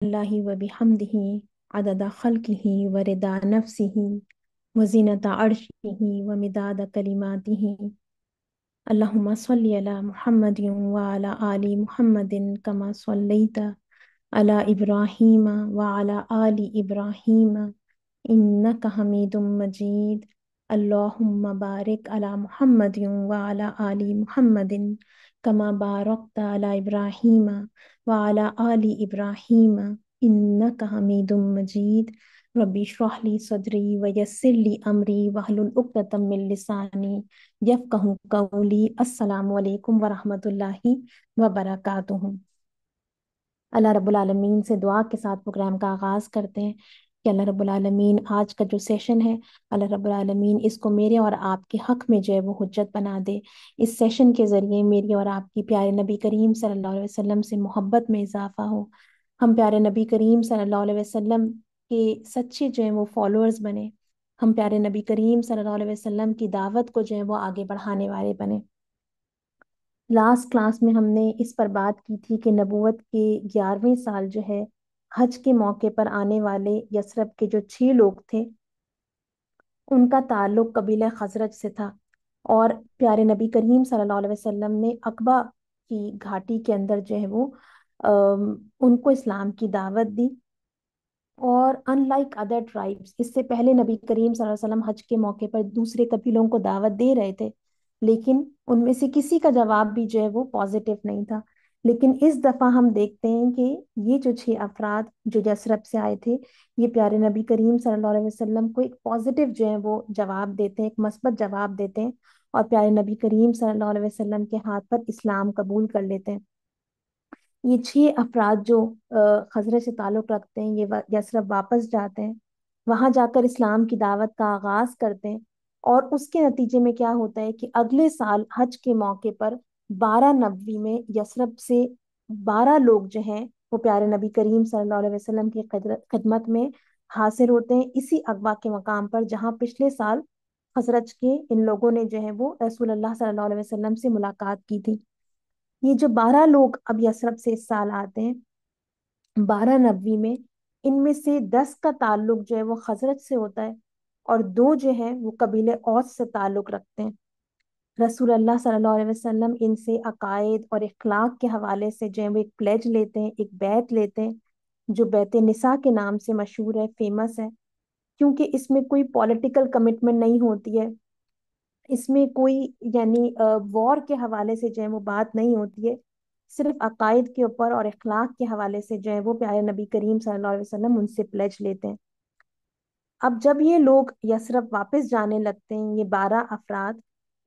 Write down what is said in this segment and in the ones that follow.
اللہ و بحمدہ عدد خلقہ و رضا نفسہ و زینت عرشہ و مداد کلماتہ اللہم صلی علی محمد وعلی آل محمد کما صلیت علی ابراہیم وعلی آل ابراہیم انک حمید مجید اللہم بارک علی محمد وعلی آل محمد کما بارکت علی ابراہیم وعلی آل ابراہیم انک حمید مجید ربی اشرح لی صدری ویسر لی امری واحلل عقدۃ من لسانی یفقہوا قولی۔ السلام علیکم ورحمۃ اللہ وبرکاتہ۔ اللہ رب العالمین سے دعا کے ساتھ پروگرام کا آغاز کرتے ہیں کہ اللہ رب العالمین آج کا جو سیشن ہے، اللہ رب العالمین اس کو میرے اور آپ کے حق میں جو ہے وہ حجت بنا دے۔ اس سیشن کے ذریعے میری اور آپ کی پیارے نبی کریم صلی اللہ علیہ وسلم سے محبت میں اضافہ ہو، ہم پیارے نبی کریم صلی اللہ علیہ وسلم کے سچے جو ہیں وہ فالوورز بنے، ہم پیارے نبی کریم صلی اللہ علیہ وسلم کی دعوت کو جو ہے وہ آگے بڑھانے والے بنے۔ لاسٹ کلاس میں ہم نے اس پر بات کی تھی کہ نبوت کے 11ویں سال جو ہے حج کے موقع پر آنے والے یثرب کے جو 6 لوگ تھے ان کا تعلق قبیلہ خزرج سے تھا، اور پیارے نبی کریم صلی اللہ علیہ وسلم نے عقبہ کی گھاٹی کے اندر جو ہے وہ ان کو اسلام کی دعوت دی۔ اور ان لائک ادر ٹرائبس، اس سے پہلے نبی کریم صلی اللہ علیہ وسلم حج کے موقع پر دوسرے قبیلوں کو دعوت دے رہے تھے، لیکن ان میں سے کسی کا جواب بھی جو ہے وہ پازیٹیو نہیں تھا۔ لیکن اس دفعہ ہم دیکھتے ہیں کہ یہ جو 6 افراد جو یثرب سے آئے تھے، یہ پیارے نبی کریم صلی اللہ علیہ وسلم کو ایک پازیٹیو جو ہے وہ جواب دیتے ہیں، ایک مثبت جواب دیتے ہیں، اور پیارے نبی کریم صلی اللہ علیہ وسلم کے ہاتھ پر اسلام قبول کر لیتے ہیں۔ یہ 6 افراد جو خزرج سے تعلق رکھتے ہیں، یہ یثرب واپس جاتے ہیں، وہاں جا کر اسلام کی دعوت کا آغاز کرتے ہیں، اور اس کے نتیجے میں کیا ہوتا ہے کہ اگلے سال حج کے موقع پر 12 نبوی میں یثرب سے 12 لوگ جو ہیں وہ پیارے نبی کریم صلی اللہ علیہ وسلم کی خدمت میں حاضر ہوتے ہیں، اسی اغوا کے مقام پر جہاں پچھلے سال خزرج کے ان لوگوں نے جو ہے وہ رسول اللہ صلی اللہ علیہ وسلم سے ملاقات کی تھی۔ یہ جو 12 لوگ اب یثرب سے اس سال آتے ہیں 12 نبوی میں، ان میں سے 10 کا تعلق جو ہے وہ خزرج سے ہوتا ہے، اور 2 جو ہیں وہ قبیلے اوس سے تعلق رکھتے ہیں۔ رسول اللہ صلی اللہ علیہ وسلم ان سے عقائد اور اخلاق کے حوالے سے جو ہے وہ ایک پلیج لیتے ہیں، ایک بیعت لیتے ہیں، جو بیعت نساء کے نام سے مشہور ہے، فیمس ہے، کیونکہ اس میں کوئی پولیٹیکل کمٹمنٹ نہیں ہوتی ہے، اس میں کوئی یعنی وار کے حوالے سے جو ہے وہ بات نہیں ہوتی ہے، صرف عقائد کے اوپر اور اخلاق کے حوالے سے جو ہے وہ پیارے نبی کریم صلی اللہ علیہ وسلم ان سے پلیج لیتے ہیں۔ اب جب یہ لوگ یثرب واپس جانے لگتے ہیں، یہ 12 افراد،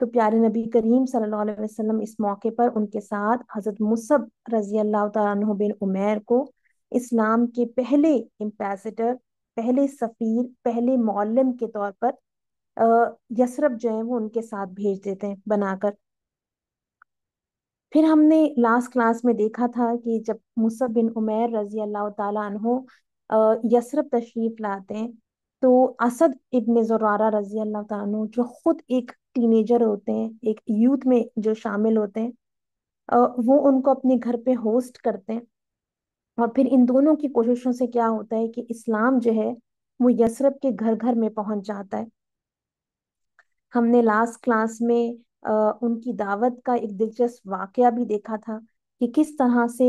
تو پیارے نبی کریم صلی اللہ علیہ وسلم اس موقع پر ان کے ساتھ حضرت مصعب رضی اللہ تعالیٰ عنہ بن عمیر کو اسلام کے پہلے امپیسڈر، پہلے سفیر، پہلے معلم کے طور پر یثرب جو ہے وہ ان کے ساتھ بھیج دیتے ہیں بنا کر۔ پھر ہم نے لاسٹ کلاس میں دیکھا تھا کہ جب مصعب بن عمیر رضی اللہ تعالیٰ عنہ یثرب تشریف لاتے ہیں، تو اسد ابن زرارہ رضی اللہ تعالیٰ عنہ جو خود ایک ٹینیجر ہوتے ہیں، ایک یوتھ میں جو شامل ہوتے ہیں، وہ ان کو اپنے گھر پہ ہوسٹ کرتے ہیں، اور پھر ان دونوں کی کوششوں سے کیا ہوتا ہے کہ اسلام جو ہے وہ یثرب کے گھر گھر میں پہنچ جاتا ہے۔ ہم نے لاسٹ کلاس میں ان کی دعوت کا ایک دلچسپ واقعہ بھی دیکھا تھا کہ کس طرح سے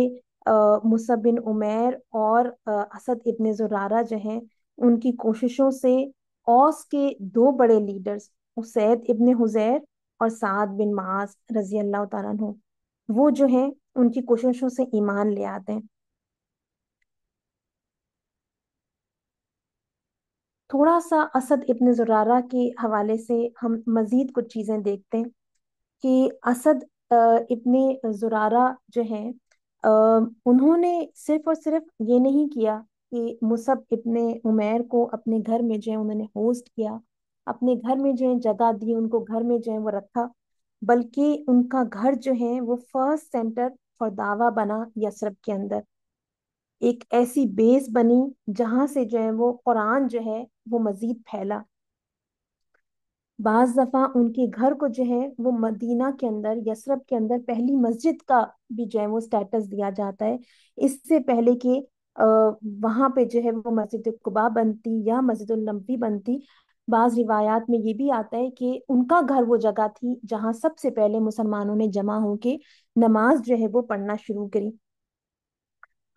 مصعب بن عمیر اور اسد ابن زرارہ جو ہیں ان کی کوششوں سے اوس کے 2 بڑے لیڈرز اسید ابن حضیر اور سعد بن معاذ رضی اللہ تعالیٰ عنہ، وہ جو ہیں ان کی کوششوں سے ایمان لے آتے ہیں۔ تھوڑا سا اسد ابن زرارہ کے حوالے سے ہم مزید کچھ چیزیں دیکھتے ہیں کہ اسد ابن زرارہ جو ہیں انہوں نے صرف اور صرف یہ نہیں کیا کہ مصعب ابن عمیر کو اپنے گھر میں جو ہے انہوں نے ہوسٹ کیا، اپنے گھر میں جو ہے جگہ دی، ان کو گھر میں جو ہے وہ رکھا، بلکہ ان کا گھر جو ہے وہ فرسٹ سینٹر فار دعویٰ بنا یثرب کے اندر، ایک ایسی بیس بنی جہاں سے جو ہے وہ قرآن جو ہے وہ مزید پھیلا۔ بعض دفعہ ان کے گھر کو جو ہے وہ مدینہ کے اندر، یثرب کے اندر پہلی مسجد کا بھی جو ہے وہ سٹیٹس دیا جاتا ہے، اس سے پہلے کہ آ, وہاں پہ جو ہے وہ مسجد قباء بنتی یا مسجد النبوی بنتی. بعض روایات میں یہ بھی آتا ہے کہ ان کا گھر وہ جگہ تھی جہاں سب سے پہلے مسلمانوں نے جمع ہو کے نماز جو ہے وہ پڑھنا شروع کری.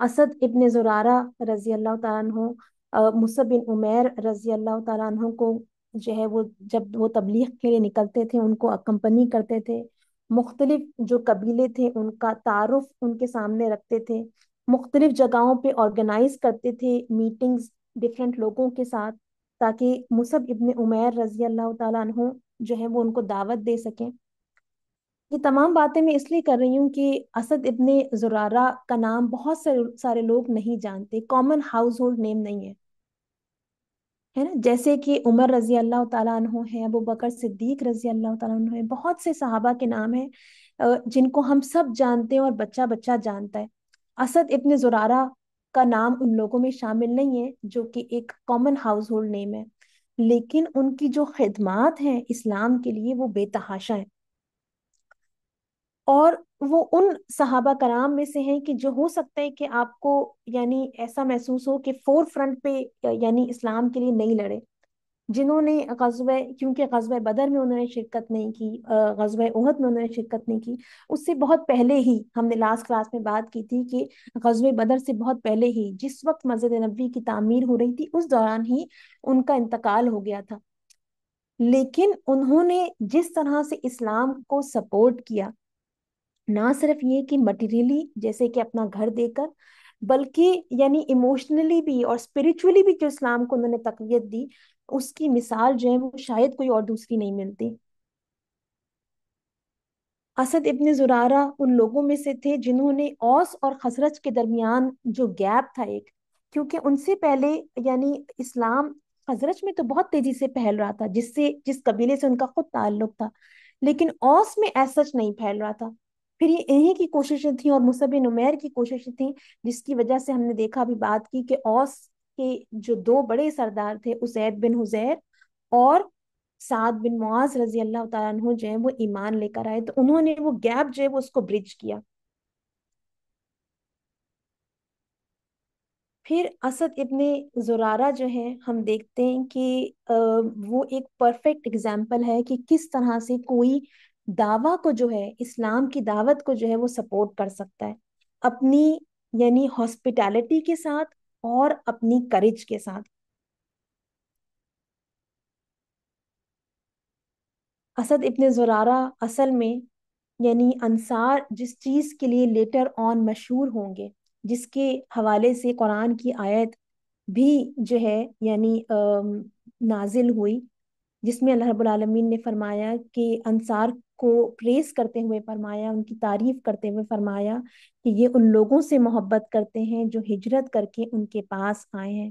اسد ابن زرارہ رضی اللہ تعالیٰ عنہ، مصعب بن عمیر رضی اللہ تعالیٰ عنہ کو جو ہے وہ جب وہ تبلیغ کے لیے نکلتے تھے ان کو اکمپنی کرتے تھے. مختلف جو قبیلے تھے ان کا تعارف ان کے سامنے رکھتے تھے. مختلف جگہوں پہ آرگنائز کرتے تھے میٹنگز ڈفرینٹ لوگوں کے ساتھ، تاکہ مصعب ابن عمیر رضی اللہ تعالیٰ عنہ جو ہے وہ ان کو دعوت دے سکیں. یہ تمام باتیں میں اس لیے کر رہی ہوں کہ اسد ابن زرارہ کا نام بہت سارے لوگ نہیں جانتے، کامن ہاؤس ہولڈ نیم نہیں ہے نا. جیسے کہ عمر رضی اللہ تعالیٰ عنہ ہے، ابو بکر صدیق رضی اللہ تعالیٰ عنہ ہے، بہت سے صحابہ کے نام ہیں جن کو ہم سب جانتے ہیں اور بچہ بچہ جانتا ہے. اسد ابن زرارہ کا نام ان لوگوں میں شامل نہیں ہے جو کہ ایک کامن ہاؤس ہولڈ نیم ہے، لیکن ان کی جو خدمات ہیں اسلام کے لیے وہ بے تحاشا ہیں. اور وہ ان صحابہ کرام میں سے ہیں کہ جو ہو سکتا ہے کہ آپ کو یعنی ایسا محسوس ہو کہ فور فرنٹ پہ یعنی اسلام کے لیے نہیں لڑے، جنہوں نے غزوہ، کیونکہ غزوہ بدر میں انہوں نے شرکت نہیں کی، غزوہ احد میں انہوں نے شرکت نہیں کی، اس سے بہت پہلے ہی ہم نے لاسٹ کلاس میں بات کی تھی کہ غزوہ بدر سے بہت پہلے ہی جس وقت مسجد نبوی کی تعمیر ہو رہی تھی اس دوران ہی ان کا انتقال ہو گیا تھا. لیکن انہوں نے جس طرح سے اسلام کو سپورٹ کیا، نہ صرف یہ کہ مٹیریلی جیسے کہ اپنا گھر دے کر، بلکہ یعنی ایموشنلی بھی اور اسپرچولی بھی جو اسلام کو انہوں نے تقویت دی، اس کی مثال جو ہے وہ شاید کوئی اور دوسری نہیں ملتی. اسد ابن زرارہ ان لوگوں میں سے تھے جنہوں نے اوس اور خزرج کے درمیان جو گیپ تھا ایک، کیونکہ ان سے پہلے یعنی اسلام خزرج میں تو بہت تیزی سے پھیل رہا تھا، جس قبیلے سے ان کا خود تعلق تھا، لیکن اوس میں ایسا سچ نہیں پھیل رہا تھا. پھر یہ انہی کی کوششیں تھیں اور مصعب بن عمیر کی کوششیں تھیں، جس کی وجہ سے ہم نے دیکھا بھی بات کی کہ اوس کے جو دو بڑے سردار تھے اسید بن حذیر اور سعد بن معاذ رضی اللہ تعالیٰ عنہ جو ہے وہ ایمان لے کر آئے، تو انہوں نے وہ گیپ جو ہے وہ اس کو برج کیا. پھر اسد ابن زرارہ جو ہے ہم دیکھتے ہیں کہ وہ ایک پرفیکٹ اگزامپل ہے کہ کس طرح سے کوئی دعویٰ کو جو ہے اسلام کی دعوت کو جو ہے وہ سپورٹ کر سکتا ہے اپنی یعنی ہاسپٹیلٹی کے ساتھ اور اپنی کریج کے ساتھ. اسد ابن زرارہ اصل میں یعنی انصار جس چیز کے لیے لیٹر آن مشہور ہوں گے، جس کے حوالے سے قرآن کی آیت بھی جو ہے یعنی نازل ہوئی، جس میں اللہ رب العالمین نے فرمایا کہ انصار کو پریز کرتے ہوئے فرمایا، ان کی تعریف کرتے ہوئے فرمایا کہ یہ ان لوگوں سے محبت کرتے ہیں جو ہجرت کر کے ان کے پاس آئے ہیں،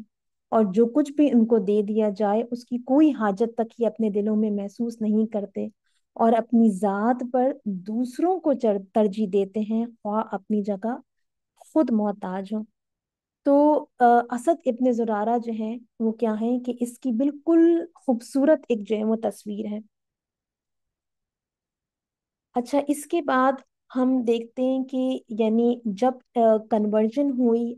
اور جو کچھ بھی ان کو دے دیا جائے اس کی کوئی حاجت تک یہ اپنے دلوں میں محسوس نہیں کرتے، اور اپنی ذات پر دوسروں کو ترجیح دیتے ہیں خواہ اپنی جگہ خود محتاج ہوں. تو اسد ابن زرارہ جو ہیں وہ کیا ہیں کہ اس کی بالکل خوبصورت ایک جو ہے وہ تصویر ہے. اچھا، اس کے بعد ہم دیکھتے ہیں کہ یعنی جب کنورژن ہوئی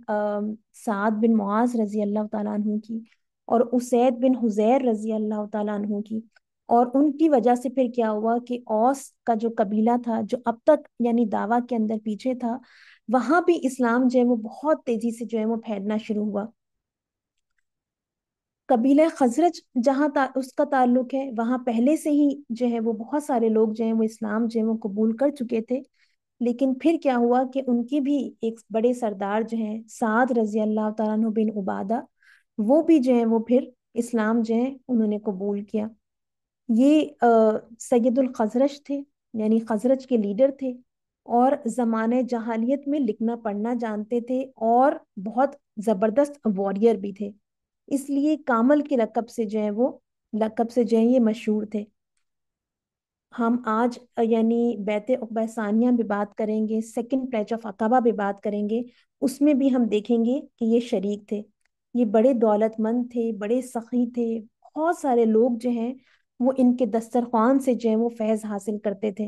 سعد بن معاذ رضی اللہ تعالیٰ عنہ کی اور اسید بن حذیر رضی اللہ تعالیٰ عنہ کی، اور ان کی وجہ سے پھر کیا ہوا کہ اوس کا جو قبیلہ تھا جو اب تک یعنی دعویٰ کے اندر پیچھے تھا، وہاں بھی اسلام جو ہے وہ بہت تیزی سے جو ہے وہ پھیلنا شروع ہوا. قبیلہ خزرج جہاں اس کا تعلق ہے وہاں پہلے سے ہی جو ہے وہ بہت سارے لوگ جو ہیں وہ اسلام جو ہے وہ قبول کر چکے تھے، لیکن پھر کیا ہوا کہ ان کی بھی ایک بڑے سردار جو ہیں سعد رضی اللہ تعالیٰ عنہ بن عبادہ، وہ بھی جو ہے وہ پھر اسلام جو ہے انہوں نے قبول کیا. یہ سید الخزرج تھے، یعنی خزرج کے لیڈر تھے، اور زمانے جہالیت میں لکھنا پڑھنا جانتے تھے اور بہت زبردست واریر بھی تھے، اس لیے کامل کے لقب سے جو ہے وہ لقب سے جو ہے یہ مشہور تھے. ہم آج یعنی بیعت عقبہ ثانیہ بھی بات کریں گے، سیکنڈ پلیج آف عقبہ بھی بات کریں گے، اس میں بھی ہم دیکھیں گے کہ یہ شریک تھے. یہ بڑے دولت مند تھے، بڑے سخی تھے، بہت سارے لوگ جو ہیں وہ ان کے دسترخوان سے جو ہے وہ فیض حاصل کرتے تھے.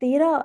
13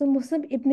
So Musab ibn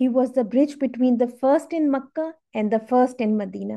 he was the bridge between the first in Makkah and the first in Medina.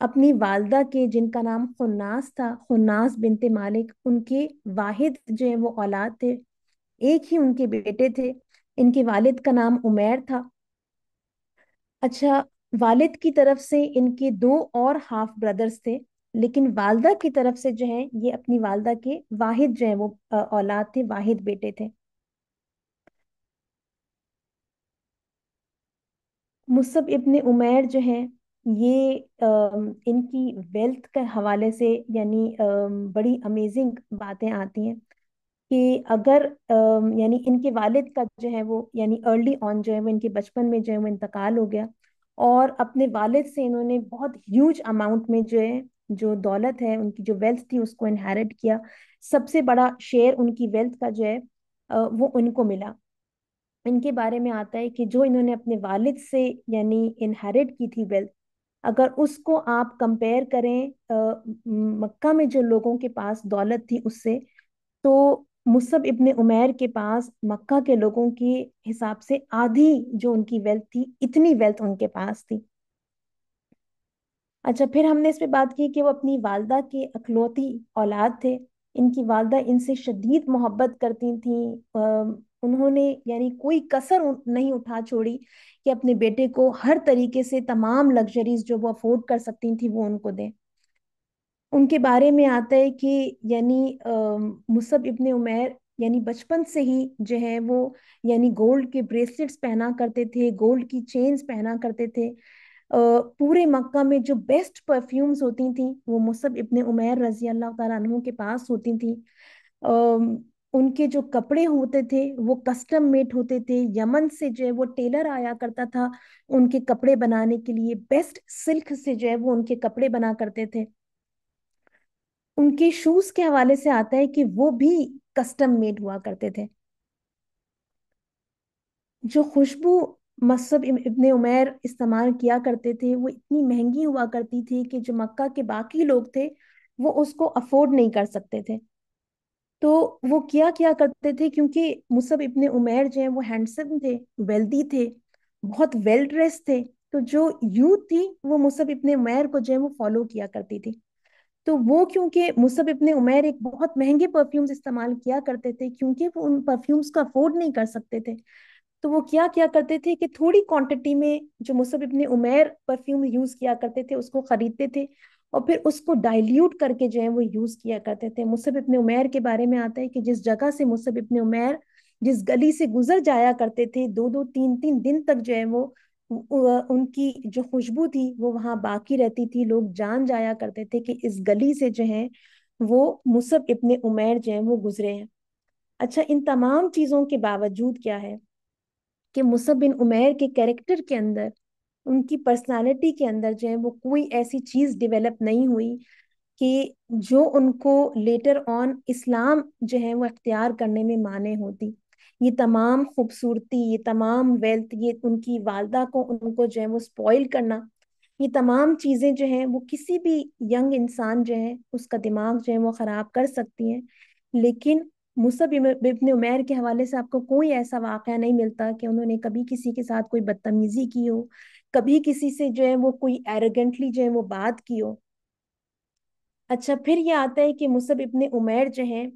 اپنی والدہ کے، جن کا نام خناس تھا، خناس بنت مالک، ان کے واحد جو ہے وہ اولاد تھے، ایک ہی ان کے بیٹے تھے، ان کے والد کا نام عمیر تھا۔ اچھا، والد کی طرف سے ان کے دو اور ہاف بردرز تھے، لیکن والدہ کی طرف سے جو ہے یہ اپنی والدہ کے واحد جو ہے وہ اولاد تھے، واحد بیٹے تھے۔ مصعب ابن عمیر جو ہیں، یہ ان کی ویلتھ کے حوالے سے یعنی بڑی امیزنگ باتیں آتی ہیں کہ اگر یعنی ان کے والد کا جو ہے وہ یعنی ارلی آن جو ہے وہ ان کے بچپن میں جو ہے وہ انتقال ہو گیا، اور اپنے والد سے انہوں نے بہت ہیوج اماؤنٹ میں جو ہے جو دولت ہے، ان کی جو ویلتھ تھی اس کو انہیرٹ کیا۔ سب سے بڑا شیئر ان کی ویلتھ کا جو ہے وہ ان کو ملا۔ ان کے بارے میں آتا ہے کہ جو انہوں نے اپنے والد سے یعنی انہیرٹ کی تھی ویلتھ، اگر اس کو آپ کمپیئر کریں مکہ میں جو لوگوں کے پاس دولت تھی اس سے، تو مصعب ابن عمیر کے پاس مکہ کے لوگوں کے حساب سے آدھی جو ان کی ویلتھ تھی، اتنی ویلتھ ان کے پاس تھی۔ اچھا، پھر ہم نے اس پہ بات کی کہ وہ اپنی والدہ کے اکلوتی اولاد تھے۔ ان کی والدہ ان سے شدید محبت کرتی تھیں، انہوں نے یعنی کوئی کسر نہیں اٹھا چھوڑی کہ اپنے بیٹے کو ہر طریقے سے تمام لگژریز جو وہ افورڈ کر سکتی تھیں وہ ان کو دیں۔ ان کے بارے میں آتا ہے کہ یعنی مصعب ابن عمیر یعنی بچپن سے ہی جو ہے وہ یعنی گولڈ کے بریسلیٹس پہنا کرتے تھے، گولڈ کی چینز پہنا کرتے تھے۔ پورے مکہ میں جو بیسٹ پرفیومز ہوتی تھیں وہ مصعب ابن عمیر رضی اللہ تعالیٰ عنہ کے پاس ہوتی تھیں۔ ان کے جو کپڑے ہوتے تھے وہ کسٹم میڈ ہوتے تھے، یمن سے جو ہے وہ ٹیلر آیا کرتا تھا ان کے کپڑے بنانے کے لیے، بیسٹ سلک سے جو ہے وہ ان کے کپڑے بنا کرتے تھے۔ ان کے شوز کے حوالے سے آتا ہے کہ وہ بھی کسٹم میڈ ہوا کرتے تھے۔ جو خوشبو مصعب ابن عمیر استعمال کیا کرتے تھے وہ اتنی مہنگی ہوا کرتی تھی کہ جو مکہ کے باقی لوگ تھے وہ اس کو افورڈ نہیں کر سکتے تھے۔ تو وہ کیا کیا کرتے تھے، کیونکہ مصعب ابن عمیر جو ہیں وہ ہینڈسم تھے، ویلدی تھے، بہت ویل ڈریس تھے، تو جو یوتھ تھی وہ مصعب ابن عمیر کو جو ہے وہ فالو کیا کرتی تھی۔ تو وہ کیونکہ مصعب ابن عمیر ایک بہت مہنگے پرفیومز استعمال کیا کرتے تھے، کیونکہ وہ ان پرفیومز کا افورڈ نہیں کر سکتے تھے، تو وہ کیا کیا کرتے تھے کہ تھوڑی کوانٹٹی میں جو مصعب ابن عمیر پرفیوم یوز کیا کرتے تھے اس کو خریدتے تھے، اور پھر اس کو ڈائلیوٹ کر کے جو ہے وہ یوز کیا کرتے تھے۔ مصعب ابن عمیر کے بارے میں آتا ہے کہ جس جگہ سے مصعب ابن عمیر جس گلی سے گزر جایا کرتے تھے، دو دو تین تین دن تک جو ہے وہ ان کی جو خوشبو تھی وہ وہاں باقی رہتی تھی، لوگ جان جایا کرتے تھے کہ اس گلی سے جو ہے وہ مصعب ابن عمیر جو ہے وہ گزرے ہیں۔ اچھا، ان تمام چیزوں کے باوجود کیا ہے کہ مصعب بن عمیر کے کیریکٹر کے اندر، ان کی پرسنالٹی کے اندر جو ہے وہ کوئی ایسی چیز ڈیولپ نہیں ہوئی کہ جو ان کو لیٹر آن اسلام جو ہے وہ اختیار کرنے میں مانے ہوتی۔ یہ تمام خوبصورتی، یہ تمام ویلتھ، یہ ان کی والدہ کو ان کو جو ہے وہ سپوائل کرنا، یہ تمام چیزیں جو ہیں وہ کسی بھی ینگ انسان جو ہے اس کا دماغ جو ہے وہ خراب کر سکتی ہیں۔ لیکن مصعب ابن عمیر کے حوالے سے آپ کو کوئی ایسا واقعہ نہیں ملتا کہ انہوں نے کبھی کسی کے ساتھ کوئی بدتمیزی کی ہو، کبھی کسی سے جو ہے وہ کوئی ایروگنٹلی جو ہے وہ بات کی ہو۔ اچھا، پھر یہ آتا ہے کہ مصعب ابن عمیر جو ہیں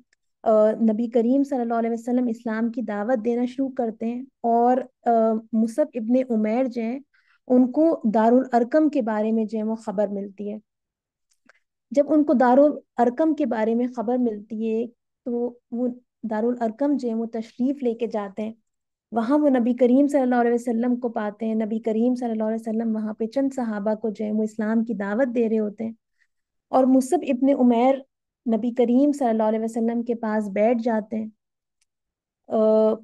نبی کریم صلی اللہ علیہ وسلم اسلام کی دعوت دینا شروع کرتے ہیں، اور مصعب ابن عمیر جو ہیں ان کو دارالارقم کے بارے میں جو ہے وہ خبر ملتی ہے۔ جب ان کو دارالارقم کے بارے میں خبر ملتی ہے تو وہ دارالارقم جو ہے وہ تشریف لے کے جاتے ہیں، وہاں وہ نبی کریم صلی اللہ علیہ وسلم کو پاتے ہیں۔ نبی کریم صلی اللہ علیہ وسلم وہاں پہ چند صحابہ کو جو ہے وہ اسلام کی دعوت دے رہے ہوتے ہیں، اور مصعب ابن عمیر نبی کریم صلی اللہ علیہ وسلم کے پاس بیٹھ جاتے ہیں۔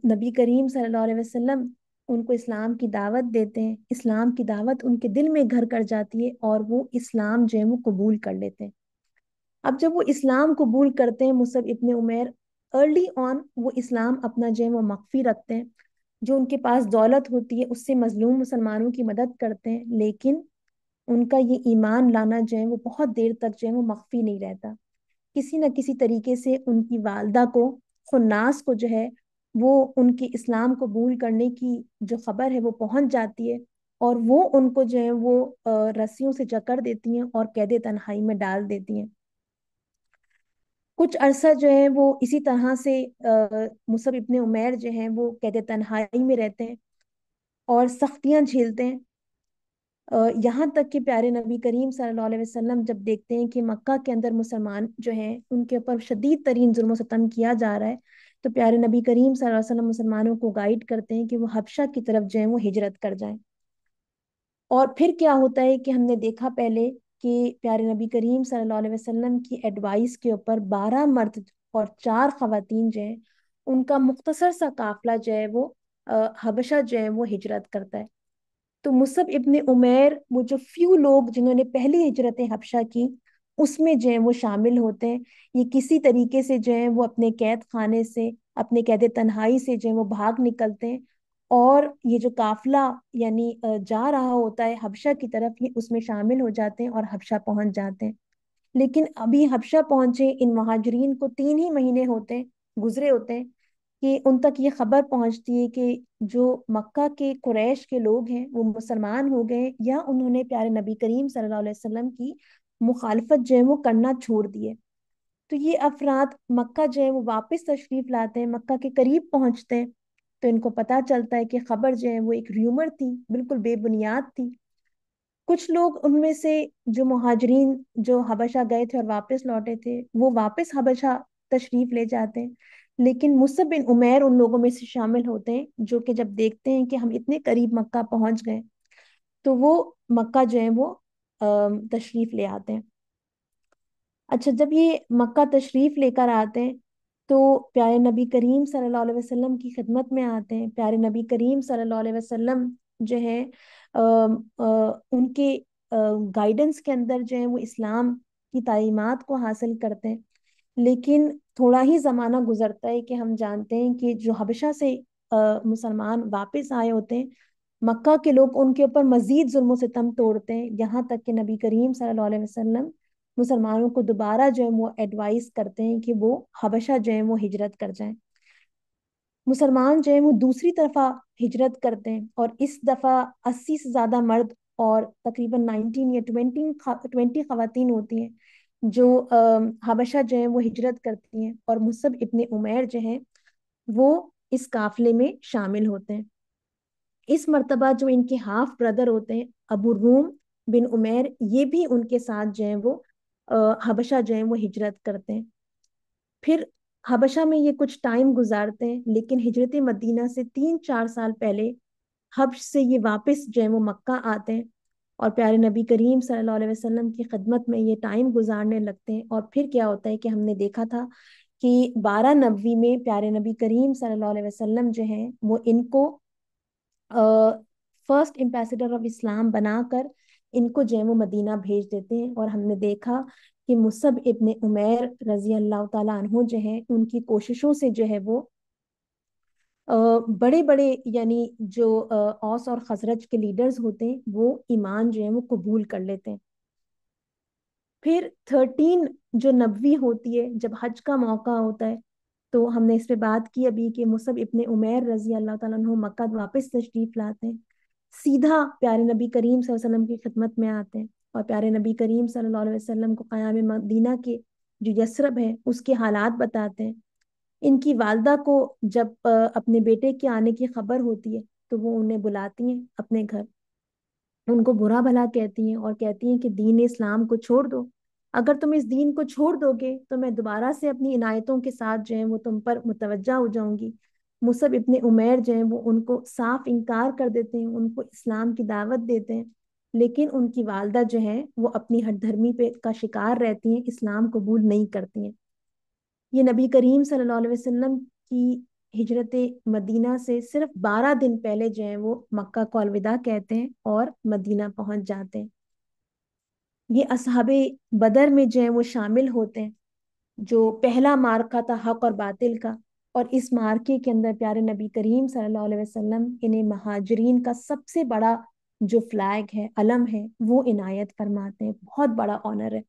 نبی کریم صلی اللہ علیہ وسلم ان کو اسلام کی دعوت دیتے ہیں، اسلام کی دعوت ان کے دل میں گھر کر جاتی ہے، اور وہ اسلام جو ہے وہ قبول کر لیتے ہیں۔ اب جب وہ اسلام قبول کرتے ہیں مصعب ابن عمیر، ارلی آن وہ اسلام اپنا جو ہے وہ مخفی رکھتے ہیں، جو ان کے پاس دولت ہوتی ہے اس سے مظلوم مسلمانوں کی مدد کرتے ہیں، لیکن ان کا یہ ایمان لانا جو ہے وہ بہت دیر تک جو ہے وہ مخفی نہیں رہتا۔ کسی نہ کسی طریقے سے ان کی والدہ کو، خناس کو جو ہے وہ ان کے اسلام قبول کرنے کی جو خبر ہے وہ پہنچ جاتی ہے، اور وہ ان کو جو ہے وہ رسیوں سے جکڑ دیتی ہیں اور قید تنہائی میں ڈال دیتی ہیں۔ کچھ عرصہ جو ہے وہ اسی طرح سے مصعب ابن عمیر جو ہیں وہ قید تنہائی میں رہتے ہیں اور سختیاں جھیلتے ہیں، یہاں تک کہ پیارے نبی کریم صلی اللہ علیہ وسلم جب دیکھتے ہیں کہ مکہ کے اندر مسلمان جو ہیں ان کے اوپر شدید ترین ظلم و ستم کیا جا رہا ہے، تو پیارے نبی کریم صلی اللہ علیہ وسلم مسلمانوں کو گائیڈ کرتے ہیں کہ وہ حبشہ کی طرف جو ہے وہ ہجرت کر جائیں۔ اور پھر کیا ہوتا ہے کہ ہم نے دیکھا پہلے کہ پیارے نبی کریم صلی اللہ علیہ وسلم کی ایڈوائس کے اوپر 12 مرد اور 4 خواتین جو ہیں ان کا مختصر سا قافلہ جو ہے وہ حبشہ جو ہے وہ ہجرت کرتا ہے۔ تو مصعب ابن عمیر وہ جو فیو لوگ جنہوں نے پہلی ہجرت حبشہ کی اس میں جو ہے وہ شامل ہوتے ہیں۔ یہ کسی طریقے سے جو ہے وہ اپنے قید خانے سے، اپنے قید تنہائی سے جو ہے وہ بھاگ نکلتے ہیں، اور یہ جو قافلہ یعنی جا رہا ہوتا ہے حبشہ کی طرف، یہ اس میں شامل ہو جاتے ہیں اور حبشہ پہنچ جاتے ہیں۔ لیکن ابھی حبشہ پہنچے ان مہاجرین کو 3 ہی مہینے گزرے ہوتے ہیں کہ ان تک یہ خبر پہنچتی ہے کہ جو مکہ کے قریش کے لوگ ہیں وہ مسلمان ہو گئے، یا انہوں نے پیارے نبی کریم صلی اللہ علیہ وسلم کی مخالفت جو ہے وہ کرنا چھوڑ دیے۔ تو یہ افراد مکہ جو ہے وہ واپس تشریف لاتے ہیں، مکہ کے قریب پہنچتے ہیں، تو ان کو پتا چلتا ہے کہ خبر جو ہے وہ ایک ریومر تھی، بالکل بے بنیاد تھی۔ کچھ لوگ ان میں سے جو مہاجرین جو حبشہ گئے تھے اور واپس لوٹے تھے وہ واپس حبشہ تشریف لے جاتے ہیں، لیکن مصعب بن عمیر ان لوگوں میں سے شامل ہوتے ہیں جو کہ جب دیکھتے ہیں کہ ہم اتنے قریب مکہ پہنچ گئے تو وہ مکہ جو ہے وہ تشریف لے آتے ہیں۔ اچھا، جب یہ مکہ تشریف لے کر آتے ہیں تو پیارے نبی کریم صلی اللہ علیہ وسلم کی خدمت میں آتے ہیں۔ پیارے نبی کریم صلی اللہ علیہ وسلم جو ہے ان کے گائیڈنس کے اندر جو ہے وہ اسلام کی تعلیمات کو حاصل کرتے ہیں، لیکن تھوڑا ہی زمانہ گزرتا ہے کہ ہم جانتے ہیں کہ جو حبشہ سے مسلمان واپس آئے ہوتے ہیں، مکہ کے لوگ ان کے اوپر مزید ظلم و ستم توڑتے ہیں، یہاں تک کہ نبی کریم صلی اللہ علیہ وسلم مسلمانوں کو دوبارہ جو ہے وہ ایڈوائز کرتے ہیں کہ وہ حبشہ جو ہے وہ ہجرت کر جائیں۔ مسلمان جو ہے وہ دوسری دفعہ ہجرت کرتے ہیں، اور اس دفعہ 80 سے زیادہ مرد اور تقریباً 19 یا 20 خواتین ہوتی ہیں جو حبشہ جو ہے وہ ہجرت کرتی ہیں، اور مصعب ابن عمیر جو ہیں وہ اس قافلے میں شامل ہوتے ہیں۔ اس مرتبہ جو ان کے ہاف بردر ہوتے ہیں ابو روم بن عمیر، یہ بھی ان کے ساتھ جو ہیں وہ حبشہ جو ہیں وہ ہجرت کرتے ہیں۔ پھر حبشہ میں یہ کچھ ٹائم گزارتے ہیں، لیکن ہجرت مدینہ سے 3-4 سال پہلے حبش سے یہ واپس جو ہے وہ مکہ آتے ہیں اور پیارے نبی کریم صلی اللہ علیہ وسلم کی خدمت میں یہ ٹائم گزارنے لگتے ہیں۔ اور پھر کیا ہوتا ہے کہ ہم نے دیکھا تھا کہ 12 نبوی میں پیارے نبی کریم صلی اللہ علیہ وسلم جو ہیں وہ ان کو فرسٹ امپیسڈر آف اسلام بنا کر ان کو جو ہے وہ مدینہ بھیج دیتے ہیں۔ اور ہم نے دیکھا کہ مصعب ابن عمیر رضی اللہ تعالیٰ عنہ جو ہیں ان کی کوششوں سے جو ہے وہ بڑے بڑے یعنی جو اوس اور خزرج کے لیڈرز ہوتے ہیں وہ ایمان جو ہے وہ قبول کر لیتے ہیں۔ پھر 13 جو نبوی ہوتی ہے، جب حج کا موقع ہوتا ہے، تو ہم نے اس پہ بات کی ابھی کہ مصعب ابن عمیر رضی اللہ تعالیٰ عنہ مکہ واپس تشریف لاتے ہیں، سیدھا پیارے نبی کریم صلی اللہ علیہ وسلم کی خدمت میں آتے ہیں اور پیارے نبی کریم صلی اللہ علیہ وسلم کو قیام مدینہ کے جو یثرب ہے اس کے حالات بتاتے ہیں۔ ان کی والدہ کو جب اپنے بیٹے کے آنے کی خبر ہوتی ہے تو وہ انہیں بلاتی ہیں اپنے گھر، ان کو برا بھلا کہتی ہیں اور کہتی ہیں کہ دین اسلام کو چھوڑ دو، اگر تم اس دین کو چھوڑ دو گے تو میں دوبارہ سے اپنی عنایتوں کے ساتھ جو ہے وہ تم پر متوجہ ہو جاؤں گی۔ مصعب ابن عمیر جو ہیں وہ ان کو صاف انکار کر دیتے ہیں، ان کو اسلام کی دعوت دیتے ہیں، لیکن ان کی والدہ جو ہیں وہ اپنی ہٹ دھرمی پہ کا شکار رہتی ہیں، اسلام قبول نہیں کرتی ہیں۔ یہ نبی کریم صلی اللہ علیہ وسلم کی ہجرت مدینہ سے صرف 12 دن پہلے جو ہیں وہ مکہ کو الوداع کہتے ہیں اور مدینہ پہنچ جاتے ہیں۔ یہ اصحاب بدر میں جو ہیں وہ شامل ہوتے ہیں، جو پہلا مارکا تھا حق اور باطل کا، اور اس مارکے کے اندر پیارے نبی کریم صلی اللہ علیہ وسلم انہیں مہاجرین کا سب سے بڑا جو فلیگ ہے، علم ہے، وہ عنایت فرماتے ہیں، بہت بڑا آنر ہے۔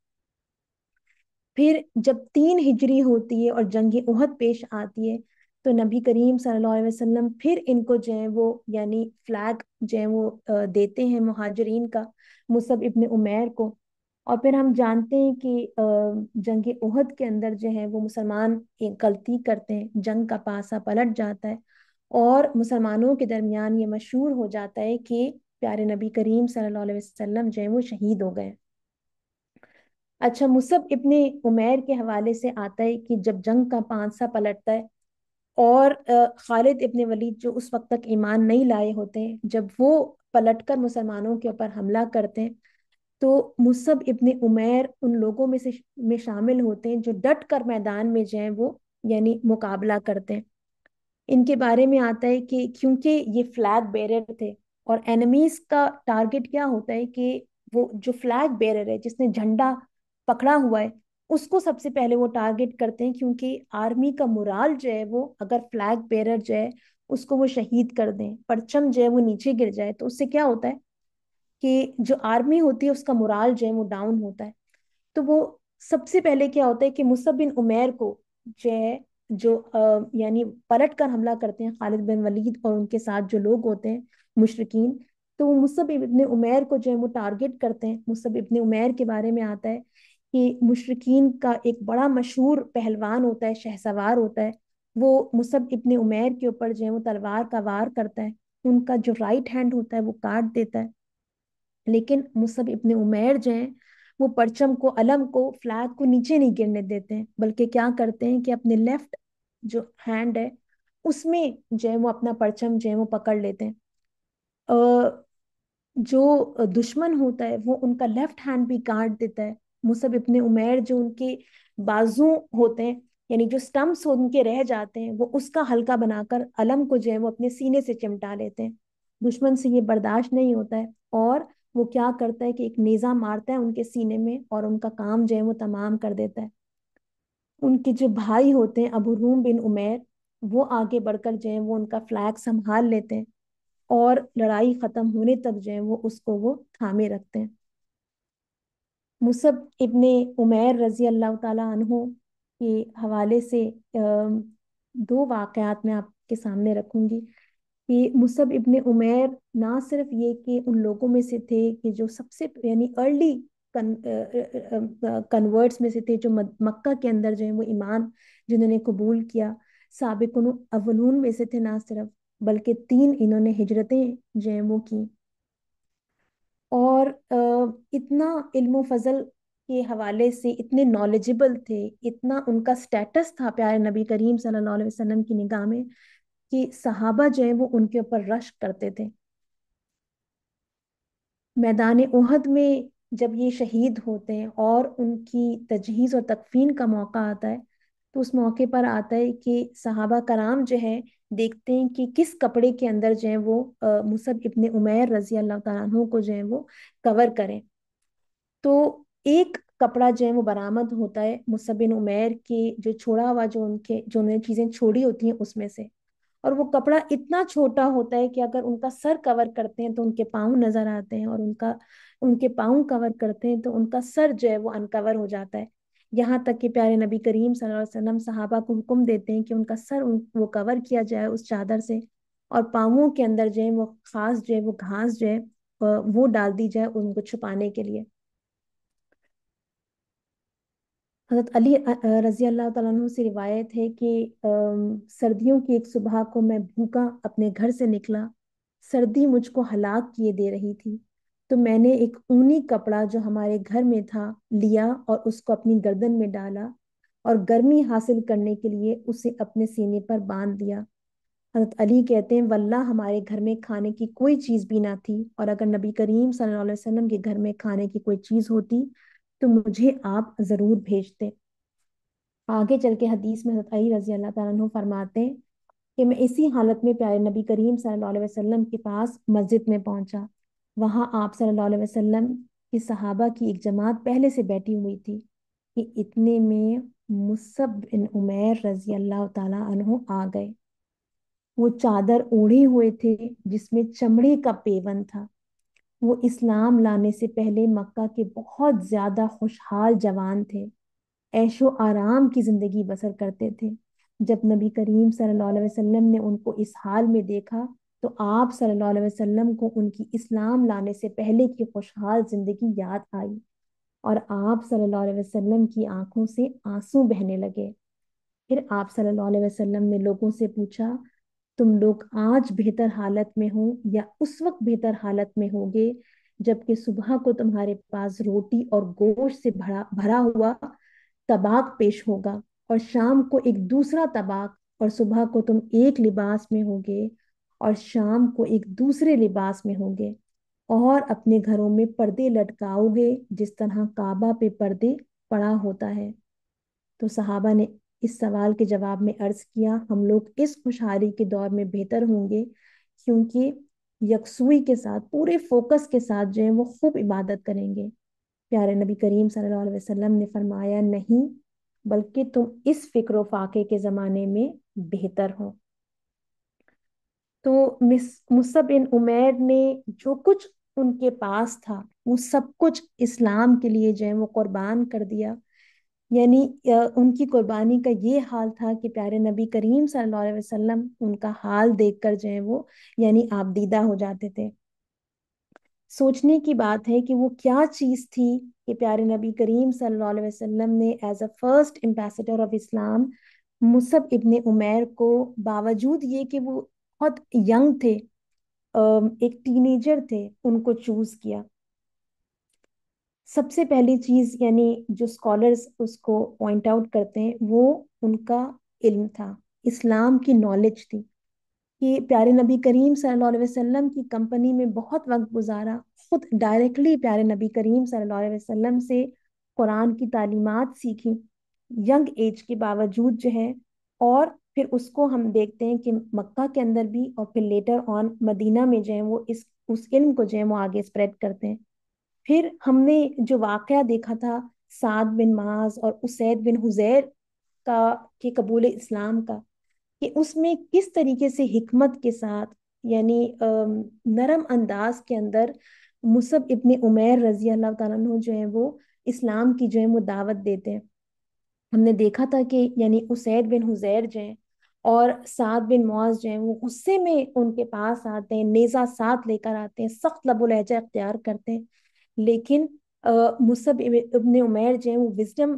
پھر جب 3 ہجری ہوتی ہے اور جنگ احد پیش آتی ہے تو نبی کریم صلی اللہ علیہ وسلم پھر ان کو جو ہے وہ یعنی فلیگ جو ہے وہ دیتے ہیں مہاجرین کا، مصعب ابن عمیر کو۔ اور پھر ہم جانتے ہیں کہ جنگ احد کے اندر جو ہے وہ مسلمان ایک غلطی کرتے ہیں، جنگ کا پاسا پلٹ جاتا ہے، اور مسلمانوں کے درمیان یہ مشہور ہو جاتا ہے کہ پیارے نبی کریم صلی اللہ علیہ وسلم جو ہے وہ شہید ہو گئے۔ اچھا، مصعب ابن عمیر کے حوالے سے آتا ہے کہ جب جنگ کا پانسا پلٹتا ہے اور خالد ابن ولید جو اس وقت تک ایمان نہیں لائے ہوتے ہیں، جب وہ پلٹ کر مسلمانوں کے اوپر حملہ کرتے ہیں، تو مصعب ابن عمیر ان لوگوں میں شامل ہوتے ہیں جو ڈٹ کر میدان میں جو ہیں وہ یعنی مقابلہ کرتے ہیں۔ ان کے بارے میں آتا ہے کہ کیونکہ یہ فلیگ بیرر تھے، اور اینیمیز کا ٹارگٹ کیا ہوتا ہے کہ وہ جو فلیگ بیرر ہے، جس نے جھنڈا پکڑا ہوا ہے، اس کو سب سے پہلے وہ ٹارگٹ کرتے ہیں، کیونکہ آرمی کا مرال جو ہے وہ اگر فلیگ بیرر جو ہے اس کو وہ شہید کر دیں، پرچم جو ہے وہ نیچے گر جائے، تو اس سے کیا ہوتا ہے کہ جو آرمی ہوتی ہے اس کا مرال جو ہے وہ ڈاؤن ہوتا ہے۔ تو وہ سب سے پہلے کیا ہوتا ہے کہ مصعب بن عمیر کو جو ہے جو یعنی پلٹ کر حملہ کرتے ہیں خالد بن ولید اور ان کے ساتھ جو لوگ ہوتے ہیں مشرکین، تو وہ مصعب ابن عمیر کو جو ہے وہ ٹارگٹ کرتے ہیں۔ مصعب ابن عمیر کے بارے میں آتا ہے کہ مشرکین کا ایک بڑا مشہور پہلوان ہوتا ہے، شہسوار ہوتا ہے، وہ مصعب ابن عمیر کے اوپر جو ہے وہ تلوار کا وار کرتا ہے، ان کا جو رائٹ ہینڈ ہوتا ہے وہ کاٹ دیتا ہے۔ لیکن مصعب ابن عمیر جو ہیں وہ پرچم کو، علم کو، فلیگ کو نیچے نہیں گرنے دیتے ہیں، بلکہ کیا کرتے ہیں کہ اپنے لیفٹ جو ہینڈ ہے اس میں جو ہے وہ اپنا پرچم جو ہے وہ پکڑ لیتے ہیں۔ جو دشمن ہوتا ہے وہ ان کا لیفٹ ہینڈ بھی کاٹ دیتا ہے۔ مصعب ابن عمیر جو ان کے بازو ہوتے ہیں، یعنی جو سٹمپس ان کے رہ جاتے ہیں، وہ اس کا حلقہ بنا کر علم کو جو ہے وہ اپنے سینے سے چمٹا لیتے ہیں۔ دشمن سے یہ برداشت نہیں ہوتا ہے، اور وہ کیا کرتا ہے کہ ایک نیزہ مارتا ہے ان کے سینے میں، اور ان کا کام جو ہے وہ تمام کر دیتا ہے۔ ان کے جو بھائی ہوتے ہیں ابو روم بن عمیر، وہ آگے بڑھ کر جو ہے وہ ان کا فلیگ سنبھال لیتے ہیں، اور لڑائی ختم ہونے تک جو ہے وہ اس کو وہ تھامے رکھتے ہیں۔ مصعب ابن عمیر رضی اللہ تعالیٰ عنہ کے حوالے سے دو واقعات میں آپ کے سامنے رکھوں گی کہ مصعب ابن عمیر نہ صرف یہ کہ ان لوگوں میں سے تھے کہ جو سب سے یعنی ارلی کنورٹس میں سے تھے، جو مکہ کے اندر جو ہے وہ ایمان جنہوں نے قبول کیا، سابقون اولون میں سے تھے نہ صرف، بلکہ 3 انہوں نے ہجرتیں جو ہیں وہ کی، اور اتنا علم و فضل کے حوالے سے اتنے نالجبل تھے، اتنا ان کا سٹیٹس تھا پیارے نبی کریم صلی اللہ علیہ وسلم کی نگاہ میں کہ صحابہ جو ہیں وہ ان کے اوپر رشک کرتے تھے۔ میدان احد میں جب یہ شہید ہوتے ہیں اور ان کی تجہیز اور تکفین کا موقع آتا ہے، تو اس موقع پر آتا ہے کہ صحابہ کرام جو ہے دیکھتے ہیں کہ کس کپڑے کے اندر جو ہے وہ مصعب ابن عمیر رضی اللہ تعالیٰ عنہ کو جو ہے وہ کور کریں۔ تو ایک کپڑا جو ہے وہ برآمد ہوتا ہے مصعب بن عمیر کے جو چھوڑا ہوا، جو انہوں نے چیزیں چھوڑی ہوتی ہیں اس میں سے، اور وہ کپڑا اتنا چھوٹا ہوتا ہے کہ اگر ان کا سر کور کرتے ہیں تو ان کے پاؤں نظر آتے ہیں، اور ان کے پاؤں کور کرتے ہیں تو ان کا سر جو ہے وہ انکور ہو جاتا ہے۔ یہاں تک کہ پیارے نبی کریم صلی اللہ علیہ وسلم صحابہ کو حکم دیتے ہیں کہ ان کا سر وہ کور کیا جائے اس چادر سے، اور پاؤں کے اندر جو ہے وہ خاص جو ہے وہ گھاس جو ہے وہ ڈال دی جائے ان کو چھپانے کے لیے۔ حضرت علی رضی اللہ تعالیٰ عنہ سے روایت ہے کہ سردیوں کی ایک صبح کو میں بھوکا اپنے گھر سے نکلا، سردی مجھ کو ہلاک کیے دے رہی تھی، تو میں نے ایک اونی کپڑا جو ہمارے گھر میں تھا لیا اور اس کو اپنی گردن میں ڈالا، اور گرمی حاصل کرنے کے لیے اسے اپنے سینے پر باندھ دیا۔ حضرت علی کہتے ہیں واللہ ہمارے گھر میں کھانے کی کوئی چیز بھی نہ تھی، اور اگر نبی کریم صلی اللہ علیہ وسلم کے گھر میں کھانے کی کوئی چیز ہوتی تو مجھے آپ ضرور بھیجتے۔ آگے چل کے حدیث میں حضرت علی رضی اللہ تعالیٰ عنہ فرماتے ہیں کہ میں اسی حالت میں پیارے نبی کریم صلی اللہ علیہ وسلم کے پاس مسجد میں پہنچا۔ وہاں آپ صلی اللہ علیہ وسلم کی صحابہ کی ایک جماعت پہلے سے بیٹھی ہوئی تھی کہ اتنے میں مصعب بن عمیر رضی اللہ تعالیٰ عنہ آ گئے۔ وہ چادر اوڑھے ہوئے تھے جس میں چمڑے کا پیوند تھا۔ وہ اسلام لانے سے پہلے مکہ کے بہت زیادہ خوشحال جوان تھے، عیش و آرام کی زندگی بسر کرتے تھے، جب نبی کریم صلی اللہ علیہ وسلم نے ان کو اس حال میں دیکھا تو آپ صلی اللہ علیہ وسلم کو ان کی اسلام لانے سے پہلے کی خوشحال زندگی یاد آئی، اور آپ صلی اللہ علیہ وسلم کی آنکھوں سے آنسو بہنے لگے۔ پھر آپ صلی اللہ علیہ وسلم نے لوگوں سے پوچھا، تم لوگ آج بہتر حالت میں ہو یا اس وقت بہتر حالت میں ہوگے جبکہ صبح کو تمہارے پاس روٹی اور گوشت سے بھرا بھرا ہوا طباق پیش ہوگا، اور شام کو ایک دوسرا طباق، اور صبح کو تم ایک لباس میں ہوگے اور شام کو ایک دوسرے لباس میں ہوگے، اور اپنے گھروں میں پردے لٹکاؤ گے جس طرح کعبہ پہ پردے پڑا ہوتا ہے۔ تو صحابہ نے اس سوال کے جواب میں عرض کیا، ہم لوگ اس خوشحالی کے دور میں بہتر ہوں گے کیونکہ یکسوئی کے ساتھ، پورے فوکس کے ساتھ جو ہے وہ خوب عبادت کریں گے۔ پیارے نبی کریم صلی اللہ علیہ وسلم نے فرمایا، نہیں، بلکہ تم اس فکر و فاقے کے زمانے میں بہتر ہو۔ تو مصعب بن عمیر نے جو کچھ ان کے پاس تھا وہ سب کچھ اسلام کے لیے جو ہے وہ قربان کر دیا۔ یعنی ان کی قربانی کا یہ حال تھا کہ پیارے نبی کریم صلی اللہ علیہ وسلم ان کا حال دیکھ کر جو ہے وہ یعنی آپ دیدہ ہو جاتے تھے۔ سوچنے کی بات ہے کہ وہ کیا چیز تھی کہ پیارے نبی کریم صلی اللہ علیہ وسلم نے as a first ambassador of Islam مصعب ابن عمیر کو، باوجود یہ کہ وہ بہت ینگ تھے، ایک ٹینیجر تھے، ان کو چوز کیا۔ سب سے پہلی چیز یعنی جو اسکالرز اس کو پوائنٹ آؤٹ کرتے ہیں وہ ان کا علم تھا، اسلام کی نالج تھی، کہ پیارے نبی کریم صلی اللہ علیہ وسلم کی کمپنی میں بہت وقت گزارا، خود ڈائریکٹلی پیارے نبی کریم صلی اللہ علیہ وسلم سے قرآن کی تعلیمات سیکھی ینگ ایج کے باوجود جو ہے، اور پھر اس کو ہم دیکھتے ہیں کہ مکہ کے اندر بھی اور پھر لیٹر آن مدینہ میں جو ہے وہ اس علم کو جو ہے وہ آگے اسپریڈ کرتے ہیں۔ پھر ہم نے جو واقعہ دیکھا تھا سعد بن معاذ اور اسید بن حذیر کا، کہ قبول اسلام کا، کہ اس میں کس طریقے سے حکمت کے ساتھ یعنی نرم انداز کے اندر مصعب ابن عمیر رضی اللہ تعالیٰ عنہ جو ہے وہ اسلام کی جو ہے وہ دعوت دیتے ہیں۔ ہم نے دیکھا تھا کہ یعنی اسید بن حذیر جو ہیں اور سعد بن معاذ جو ہیں وہ غصے میں ان کے پاس آتے ہیں، نیزہ ساتھ لے کر آتے ہیں، سخت لب و لہجہ اختیار کرتے ہیں، لیکن مصعب ابن عمیر جو ہیں وہ وزڈم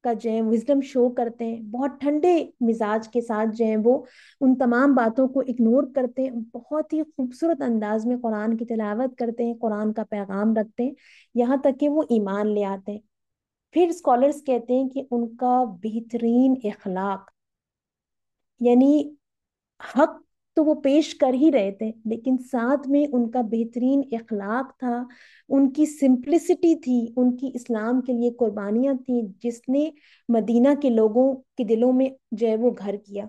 کا جو ہے وزڈم شو کرتے ہیں، بہت ٹھنڈے مزاج کے ساتھ جو ہیں وہ ان تمام باتوں کو اگنور کرتے ہیں، بہت ہی خوبصورت انداز میں قرآن کی تلاوت کرتے ہیں، قرآن کا پیغام رکھتے ہیں، یہاں تک کہ وہ ایمان لے آتے ہیں۔ پھر اسکالرز کہتے ہیں کہ ان کا بہترین اخلاق، یعنی حق تو وہ پیش کر ہی رہے تھے لیکن ساتھ میں ان کا بہترین اخلاق تھا، ان کی سمپلسٹی تھی، ان کی اسلام کے لیے قربانیاں تھیں جس نے مدینہ کے لوگوں کے دلوں میں جو ہے وہ گھر کیا،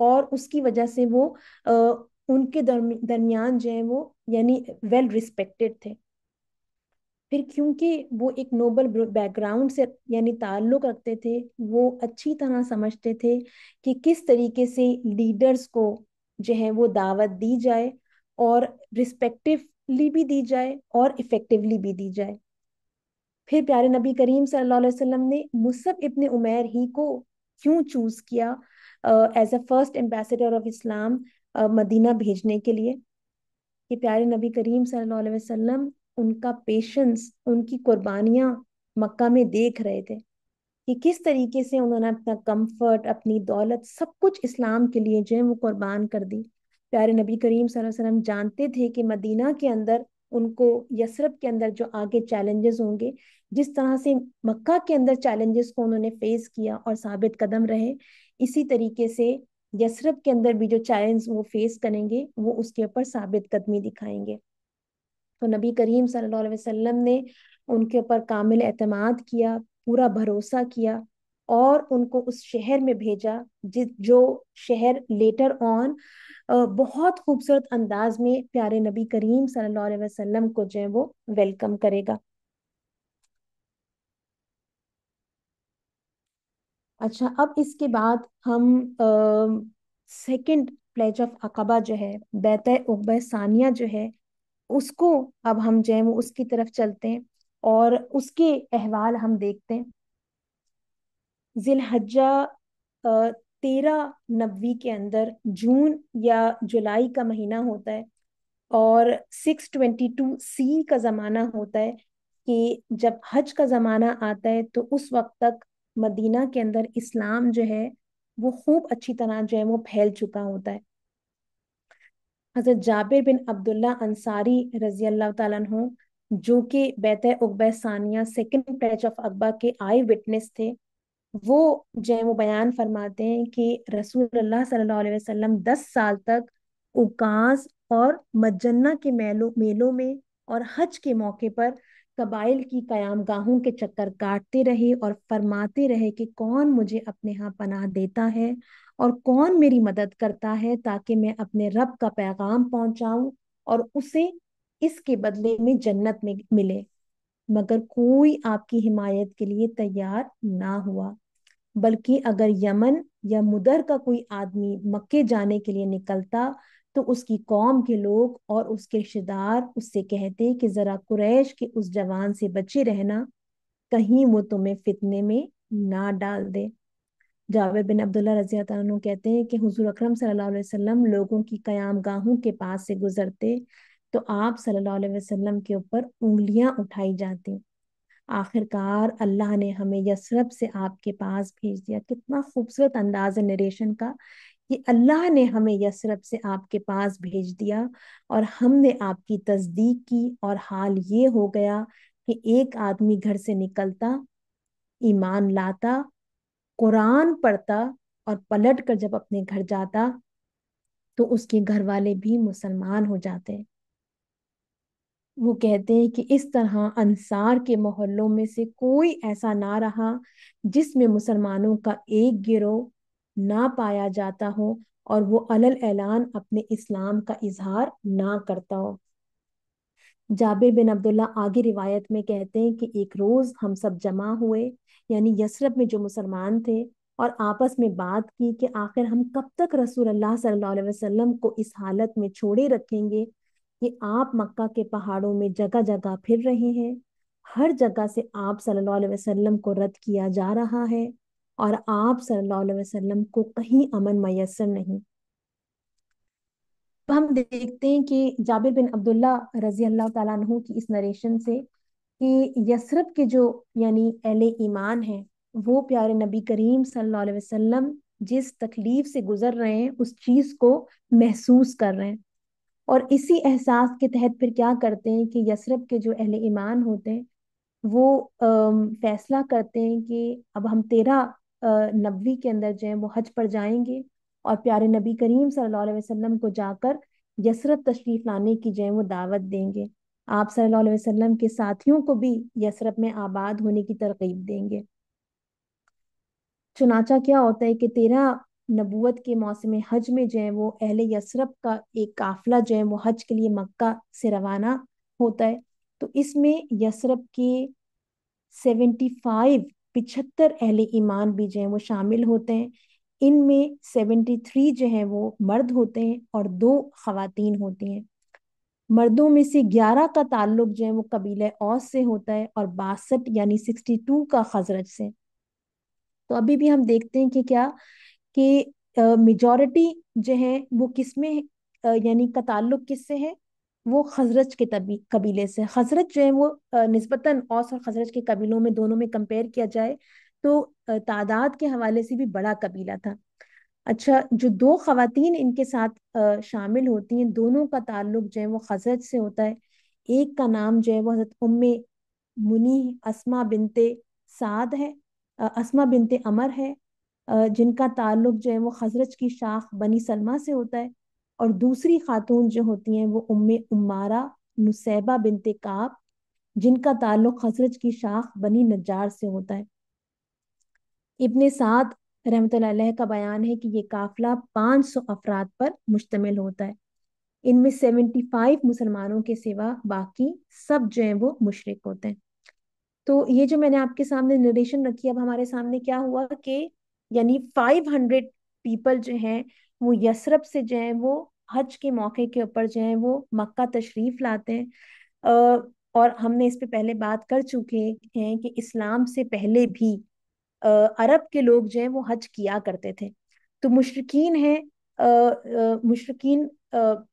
اور اس کی وجہ سے وہ ان کے درمیان جو ہے وہ یعنی ویل ریسپیکٹڈ تھے۔ پھر کیونکہ وہ ایک نوبل بیک گراؤنڈ سے یعنی تعلق رکھتے تھے، وہ اچھی طرح سمجھتے تھے کہ کس طریقے سے لیڈرز کو جو ہے وہ دعوت دی جائے اور رسپیکٹولی بھی دی جائے اور افیکٹولی بھی دی جائے۔ پھر پیارے نبی کریم صلی اللہ علیہ وسلم نے مصعب ابن عمیر ہی کو کیوں چوز کیا as a first ambassador of Islam مدینہ بھیجنے کے لیے؟ کہ پیارے نبی کریم صلی اللہ علیہ وسلم ان کا پیشنس، ان کی قربانیاں مکہ میں دیکھ رہے تھے کہ کس طریقے سے انہوں نے اپنا کمفرٹ، اپنی دولت، سب کچھ اسلام کے لیے جو ہے وہ قربان کر دی۔ پیارے نبی کریم صلی اللہ علیہ وسلم جانتے تھے کہ مدینہ کے اندر ان کو، یثرب کے اندر جو آگے چیلنجز ہوں گے، جس طرح سے مکہ کے اندر چیلنجز کو انہوں نے فیس کیا اور ثابت قدم رہے، اسی طریقے سے یثرب کے اندر بھی جو چیلنج وہ فیس کریں گے وہ اس کے اوپر ثابت قدمی دکھائیں گے۔ تو نبی کریم صلی اللہ علیہ وسلم نے ان کے اوپر کامل اعتماد کیا، پورا بھروسہ کیا، اور ان کو اس شہر میں بھیجا جو شہر لیٹر آن بہت خوبصورت انداز میں پیارے نبی کریم صلی اللہ علیہ وسلم کو جو ہے وہ ویلکم کرے گا۔ اچھا، اب اس کے بعد ہم سیکنڈ پلیج آف عقبہ جو ہے، بیعت عقبہ ثانیہ جو ہے، اس کو اب ہم جو ہے وہ اس کی طرف چلتے ہیں اور اس کے احوال ہم دیکھتے ہیں۔ ذی الحجہ 1390 کے اندر جون یا جولائی کا مہینہ ہوتا ہے، اور 622 کا زمانہ ہوتا ہے کہ جب حج کا زمانہ آتا ہے تو اس وقت تک مدینہ کے اندر اسلام جو ہے وہ خوب اچھی طرح جو ہے وہ پھیل چکا ہوتا ہے۔ حضرت جابر بن عبداللہ انصاری رضی اللہ تعالیٰ عنہ، جو کہ بیعت عقبہ ثانیہ سیکنڈ بیچ آف عقبہ کے آئی وٹنس تھے، وہ جو ہے وہ بیان فرماتے ہیں کہ رسول اللہ صلی اللہ علیہ وسلم 10 سال تک اوکاز اور مجنہ کے میلوں میں اور حج کے موقع پر قبائل کی قیام گاہوں کے چکر کاٹتے رہے اور فرماتے رہے کہ کون مجھے اپنے ہاں پناہ دیتا ہے اور کون میری مدد کرتا ہے تاکہ میں اپنے رب کا پیغام پہنچاؤں اور اسے اس کے بدلے میں جنت میں ملے، مگر کوئی آپ کی حمایت کے لیے تیار نہ ہوا، بلکہ اگر یمن یا مدر کا کوئی آدمی مکے جانے کے لیے نکلتا تو اس کی قوم کے لوگ اور اس کے رشتہ دار اس سے کہتے کہ ذرا قریش کے اس جوان سے بچے رہنا، کہیں وہ تمہیں فتنے میں نہ ڈال دے۔ جابر بن عبداللہ رضی اللہ عنہ کہتے ہیں کہ حضور اکرم صلی اللہ علیہ وسلم لوگوں کی قیام گاہوں کے پاس سے گزرتے تو آپ صلی اللہ علیہ وسلم کے اوپر انگلیاں اٹھائی جاتی۔ آخر کار اللہ نے ہمیں یثرب سے آپ کے پاس بھیج دیا۔ کتنا خوبصورت انداز ہے نریشن کا کہ اللہ نے ہمیں یثرب سے آپ کے پاس بھیج دیا اور ہم نے آپ کی تصدیق کی، اور حال یہ ہو گیا کہ ایک آدمی گھر سے نکلتا، ایمان لاتا، قرآن پڑھتا، اور پلٹ کر جب اپنے گھر جاتا تو اس کے گھر والے بھی مسلمان ہو جاتے۔ وہ کہتے ہیں کہ اس طرح انصار کے محلوں میں سے کوئی ایسا نہ رہا جس میں مسلمانوں کا ایک گروہ نہ پایا جاتا ہو اور وہ علل اعلان اپنے اسلام کا اظہار نہ کرتا ہو۔ جابر بن عبداللہ آگے روایت میں کہتے ہیں کہ ایک روز ہم سب جمع ہوئے، یعنی یثرب میں جو مسلمان تھے، اور آپس میں بات کی کہ آخر ہم کب تک رسول اللہ صلی اللہ علیہ وسلم کو اس حالت میں چھوڑے رکھیں گے کہ آپ مکہ کے پہاڑوں میں جگہ جگہ پھر رہے ہیں، ہر جگہ سے آپ صلی اللہ علیہ وسلم کو رد کیا جا رہا ہے اور آپ صلی اللہ علیہ وسلم کو کہیں امن میسر نہیں۔ ہم دیکھتے ہیں کہ جابر بن عبداللہ رضی اللہ تعالیٰ عنہ کی اس نریشن سے کہ یثرب کے جو یعنی اہل ایمان ہیں وہ پیارے نبی کریم صلی اللہ علیہ وسلم جس تکلیف سے گزر رہے ہیں اس چیز کو محسوس کر رہے ہیں، اور اسی احساس کے تحت پھر کیا کرتے ہیں کہ یثرب کے جو اہل ایمان ہوتے ہیں وہ فیصلہ کرتے ہیں کہ اب ہم 1390 کے اندر جو ہے وہ حج پر جائیں گے اور پیارے نبی کریم صلی اللہ علیہ وسلم کو جا کر یثرب تشریف لانے کی جو ہے وہ دعوت دیں گے، آپ صلی اللہ علیہ وسلم کے ساتھیوں کو بھی یثرب میں آباد ہونے کی ترغیب دیں گے۔ چنانچہ کیا ہوتا ہے کہ 13 نبوت کے موسم حج میں جو ہے وہ اہل یثرب کا ایک قافلہ جو ہے وہ حج کے لیے مکہ سے روانہ ہوتا ہے، تو اس میں یثرب کے 75 اہل ایمان بھی جو ہیں وہ شامل ہوتے ہیں۔ ان میں 73 جو ہیں وہ مرد ہوتے ہیں اور 2 خواتین ہوتی ہیں۔ مردوں میں سے 11 کا تعلق جو ہے وہ قبیلہ اوس سے ہوتا ہے اور 62 یعنی 62 کا خزرج سے۔ تو ابھی بھی ہم دیکھتے ہیں کہ کیا کہ میجورٹی جو ہے وہ کس میں یعنی کا تعلق کس سے ہے، وہ خزرج کے قبیلے سے۔ خزرج جو ہے وہ نسبتاً اوس اور خزرج کے قبیلوں میں دونوں میں کمپیئر کیا جائے تو تعداد کے حوالے سے بھی بڑا قبیلہ تھا۔ اچھا، جو 2 خواتین ان کے ساتھ شامل ہوتی ہیں دونوں کا تعلق جو ہے وہ خزرج سے ہوتا ہے۔ ایک کا نام جو ہے وہ حضرت منی اسما بنت سعد ہے، اسما بنت عمر ہے، جن کا تعلق جو ہے وہ خزرج کی شاخ بنی سلمہ سے ہوتا ہے، اور دوسری خاتون جو ہوتی ہیں وہ امارہ نسیبہ بنت کعب، جن کا تعلق خزرج کی شاخ بنی نجار سے ہوتا ہے۔ ابن سعد رحمۃ اللہ علیہ کا بیان ہے کہ یہ قافلہ 500 افراد پر مشتمل ہوتا ہے، ان میں 75 مسلمانوں کے سوا باقی سب جو ہیں وہ مشرک ہوتے ہیں۔ تو یہ جو میں نے آپ کے سامنے نریشن رکھی، اب ہمارے سامنے کیا ہوا کہ یعنی 500 پیپل جو ہیں وہ یثرب سے جو ہیں وہ حج کے موقع کے اوپر جو ہیں وہ مکہ تشریف لاتے ہیں، اور ہم نے اس پہ پہلے بات کر چکے ہیں کہ اسلام سے پہلے بھی عرب کے لوگ جو ہیں وہ حج کیا کرتے تھے، تو مشرکین ہیں، مشرکین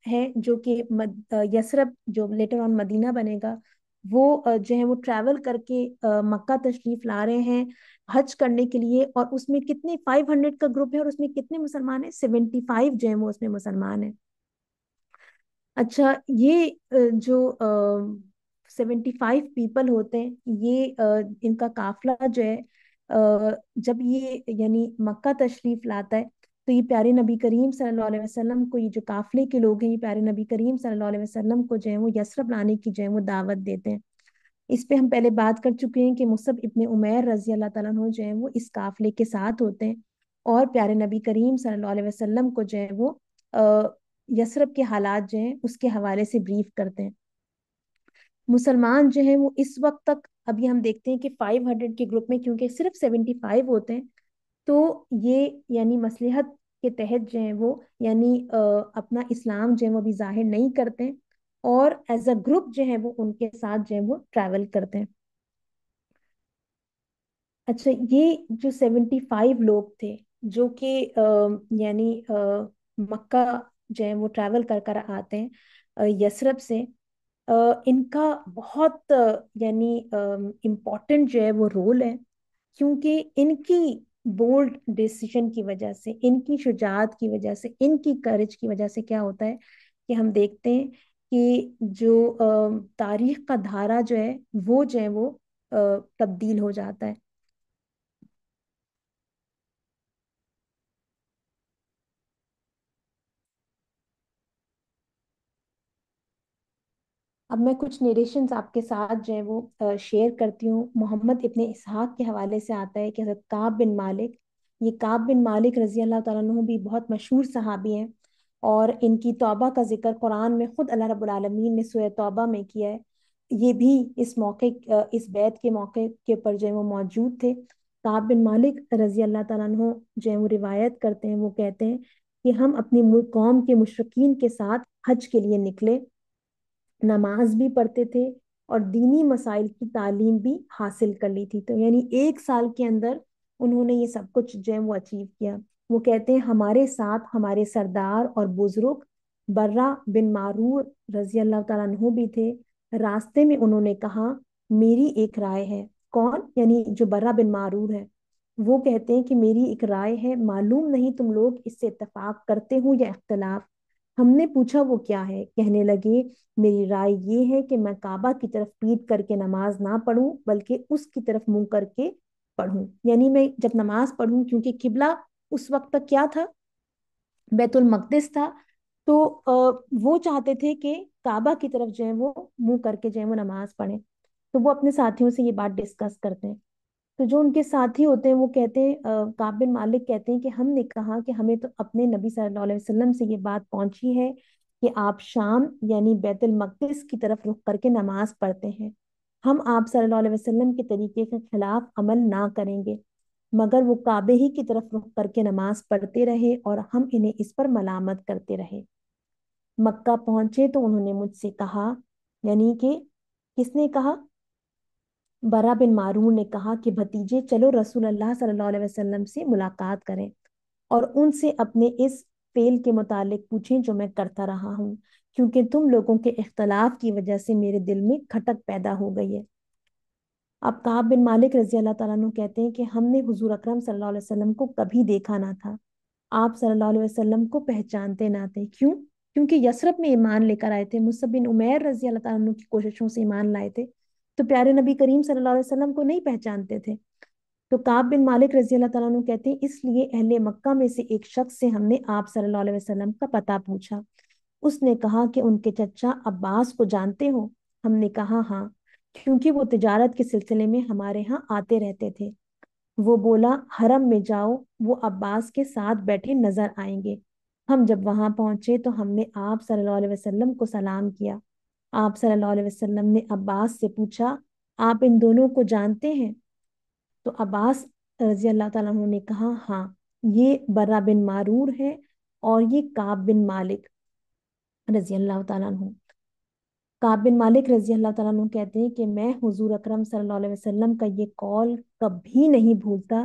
ہیں جو کہ یثرب جو لیٹر آن مدینہ بنے گا، وہ جو ہے وہ ٹریول کر کے مکہ تشریف لا رہے ہیں حج کرنے کے لیے، اور اس میں کتنے 500 کا گروپ ہے، اور اس میں کتنے مسلمان ہیں؟ 75 جو ہے وہ اس میں مسلمان ہیں۔ اچھا، یہ جو 75 پیپل ہوتے ہیں، یہ ان کا قافلہ جو ہے، جب یہ یعنی مکہ تشریف لاتا ہے، تو یہ پیارے نبی کریم صلی اللہ علیہ وسلم کو، یہ جو قافلے کے لوگ ہیں، یہ پیارے نبی کریم صلی اللہ علیہ وسلم کو جو ہے وہ یثرب لانے کی جو ہے وہ دعوت دیتے ہیں۔ اس پہ ہم پہلے بات کر چکے ہیں کہ مصعب ابن عمیر رضی اللہ تعالیٰ عنہ جو ہے وہ اس قافلے کے ساتھ ہوتے ہیں، اور پیارے نبی کریم صلی اللہ علیہ وسلم کو جو ہے وہ یثرب کے حالات جو ہیں اس کے حوالے سے بریف کرتے ہیں۔ مسلمان جو ہیں وہ اس وقت تک، ابھی ہم دیکھتے ہیں کہ 500 کے گروپ میں کیونکہ صرف 75 ہوتے ہیں، تو یہ یعنی مصلحت کے تحت جو ہیں وہ یعنی اپنا اسلام جو ہے وہ بھی ظاہر نہیں کرتے ہیں، اور ایز اے گروپ جو ہے وہ ان کے ساتھ جو ہے وہ ٹریول کرتے ہیں۔ اچھا، یہ جو 75 لوگ تھے جو کہ یعنی مکہ جو ہے وہ ٹریول کر کر آتے ہیں یثرب سے، ان کا بہت یعنی امپورٹنٹ جو ہے وہ رول ہے، کیونکہ ان کی بولڈ ڈیسیژن کی وجہ سے، ان کی شجاعت کی وجہ سے، ان کی کریج کی وجہ سے کیا ہوتا ہے کہ ہم دیکھتے ہیں کہ جو تاریخ کا دھارا جو ہے وہ جو ہے وہ تبدیل ہو جاتا ہے۔ اب میں کچھ نیریشنز آپ کے ساتھ جو ہے وہ شیئر کرتی ہوں۔ محمد ابن اسحاق کے حوالے سے آتا ہے کہ حضرت کعب بن مالک، یہ کعب بن مالک رضی اللہ تعالیٰ عنہ بھی بہت مشہور صحابی ہیں، اور ان کی توبہ کا ذکر قرآن میں خود اللہ رب العالمین نے سورہ توبہ میں کیا ہے۔ یہ بھی اس موقع، اس بیعت کے موقع کے پر جو ہے وہ موجود تھے۔ کعب بن مالک رضی اللہ تعالیٰ عنہ جو ہے وہ روایت کرتے ہیں، وہ کہتے ہیں کہ ہم اپنی قوم کے مشرکین کے ساتھ حج کے لیے نکلے، نماز بھی پڑھتے تھے اور دینی مسائل کی تعلیم بھی حاصل کر لی تھی۔ تو یعنی 1 سال کے اندر انہوں نے یہ سب کچھ جو ہے وہ اچیو کیا۔ وہ کہتے ہیں ہمارے ساتھ ہمارے سردار اور بزرگ برہ بن معرور رضی اللہ تعالیٰ عنہ بھی تھے۔ راستے میں انہوں نے کہا میری ایک رائے ہے۔ کون؟ یعنی جو برہ بن معرور ہے، وہ کہتے ہیں کہ میری ایک رائے ہے، معلوم نہیں تم لوگ اس سے اتفاق کرتے ہو یا اختلاف۔ ہم نے پوچھا وہ کیا ہے؟ کہنے لگے میری رائے یہ ہے کہ میں کعبہ کی طرف پیٹ کر کے نماز نہ پڑھوں بلکہ اس کی طرف منہ کر کے پڑھوں، یعنی میں جب نماز پڑھوں، کیونکہ قبلہ اس وقت تک کیا تھا؟ بیت المقدس تھا، تو وہ چاہتے تھے کہ کعبہ کی طرف جو ہے وہ منہ کر کے جو ہے وہ نماز پڑھیں۔ تو وہ اپنے ساتھیوں سے یہ بات ڈسکس کرتے ہیں۔ تو جو ان کے ساتھی ہوتے ہیں وہ کہتے ہیں، کعب بن مالک کہتے ہیں کہ ہم نے کہا کہ ہمیں تو اپنے نبی صلی اللہ علیہ وسلم سے یہ بات پہنچی ہے کہ آپ شام یعنی بیت المقدس کی طرف رخ کر کے نماز پڑھتے ہیں، ہم آپ صلی اللہ علیہ وسلم کے طریقے کے خلاف عمل نہ کریں گے، مگر وہ کعبے ہی کی طرف رخ کر کے نماز پڑھتے رہے اور ہم انہیں اس پر ملامت کرتے رہے۔ مکہ پہنچے تو انہوں نے مجھ سے کہا، یعنی کہ کس نے کہا؟ برا بن معرور نے کہا کہ بھتیجے چلو رسول اللہ صلی اللہ علیہ وسلم سے ملاقات کریں اور ان سے اپنے اس فعل کے متعلق پوچھیں جو میں کرتا رہا ہوں، کیونکہ تم لوگوں کے اختلاف کی وجہ سے میرے دل میں کھٹک پیدا ہو گئی ہے۔ اب کعب بن مالک رضی اللہ تعالیٰ عنہ کہتے ہیں کہ ہم نے حضور اکرم صلی اللہ علیہ وسلم کو کبھی دیکھا نہ تھا، آپ صلی اللہ علیہ وسلم کو پہچانتے نہ تھے۔ کیوں؟ کیونکہ یثرب میں ایمان لے کر آئے تھے، مصعب بن عمیر رضی اللہ تعالیٰ عنہ کی کوششوں سے ایمان لائے تھے، تو پیارے نبی کریم صلی اللہ علیہ وسلم کو نہیں پہچانتے تھے۔ تو کعب بن مالک رضی اللہ تعالیٰ عنہ کہتے ہیں اس لیے اہل مکہ میں سے ایک شخص سے ہم نے آپ صلی اللہ علیہ وسلم کا پتہ پوچھا، اس نے کہا کہ ان کے چچا عباس کو جانتے ہو؟ ہم نے کہا ہاں، کیونکہ وہ تجارت کے سلسلے میں ہمارے ہاں آتے رہتے تھے۔ وہ بولا حرم میں جاؤ، وہ عباس کے ساتھ بیٹھے نظر آئیں گے۔ ہم جب وہاں پہنچے تو ہم نے آپ صلی اللہ علیہ وسلم کو سلام کیا۔ آپ صلی اللہ علیہ وسلم نے عباس سے پوچھا آپ ان دونوں کو جانتے ہیں؟ تو عباس رضی اللہ تعالیٰ عنہ نے کہا ہاں، یہ برا بن معرور ہے اور یہ کعب بن مالک رضی اللہ تعالیٰ عنہ۔ کعب بن مالک رضی اللہ تعالیٰ عنہ کہتے ہیں کہ میں حضور اکرم صلی اللہ علیہ وسلم کا یہ قول کبھی نہیں بھولتا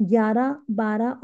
11, 12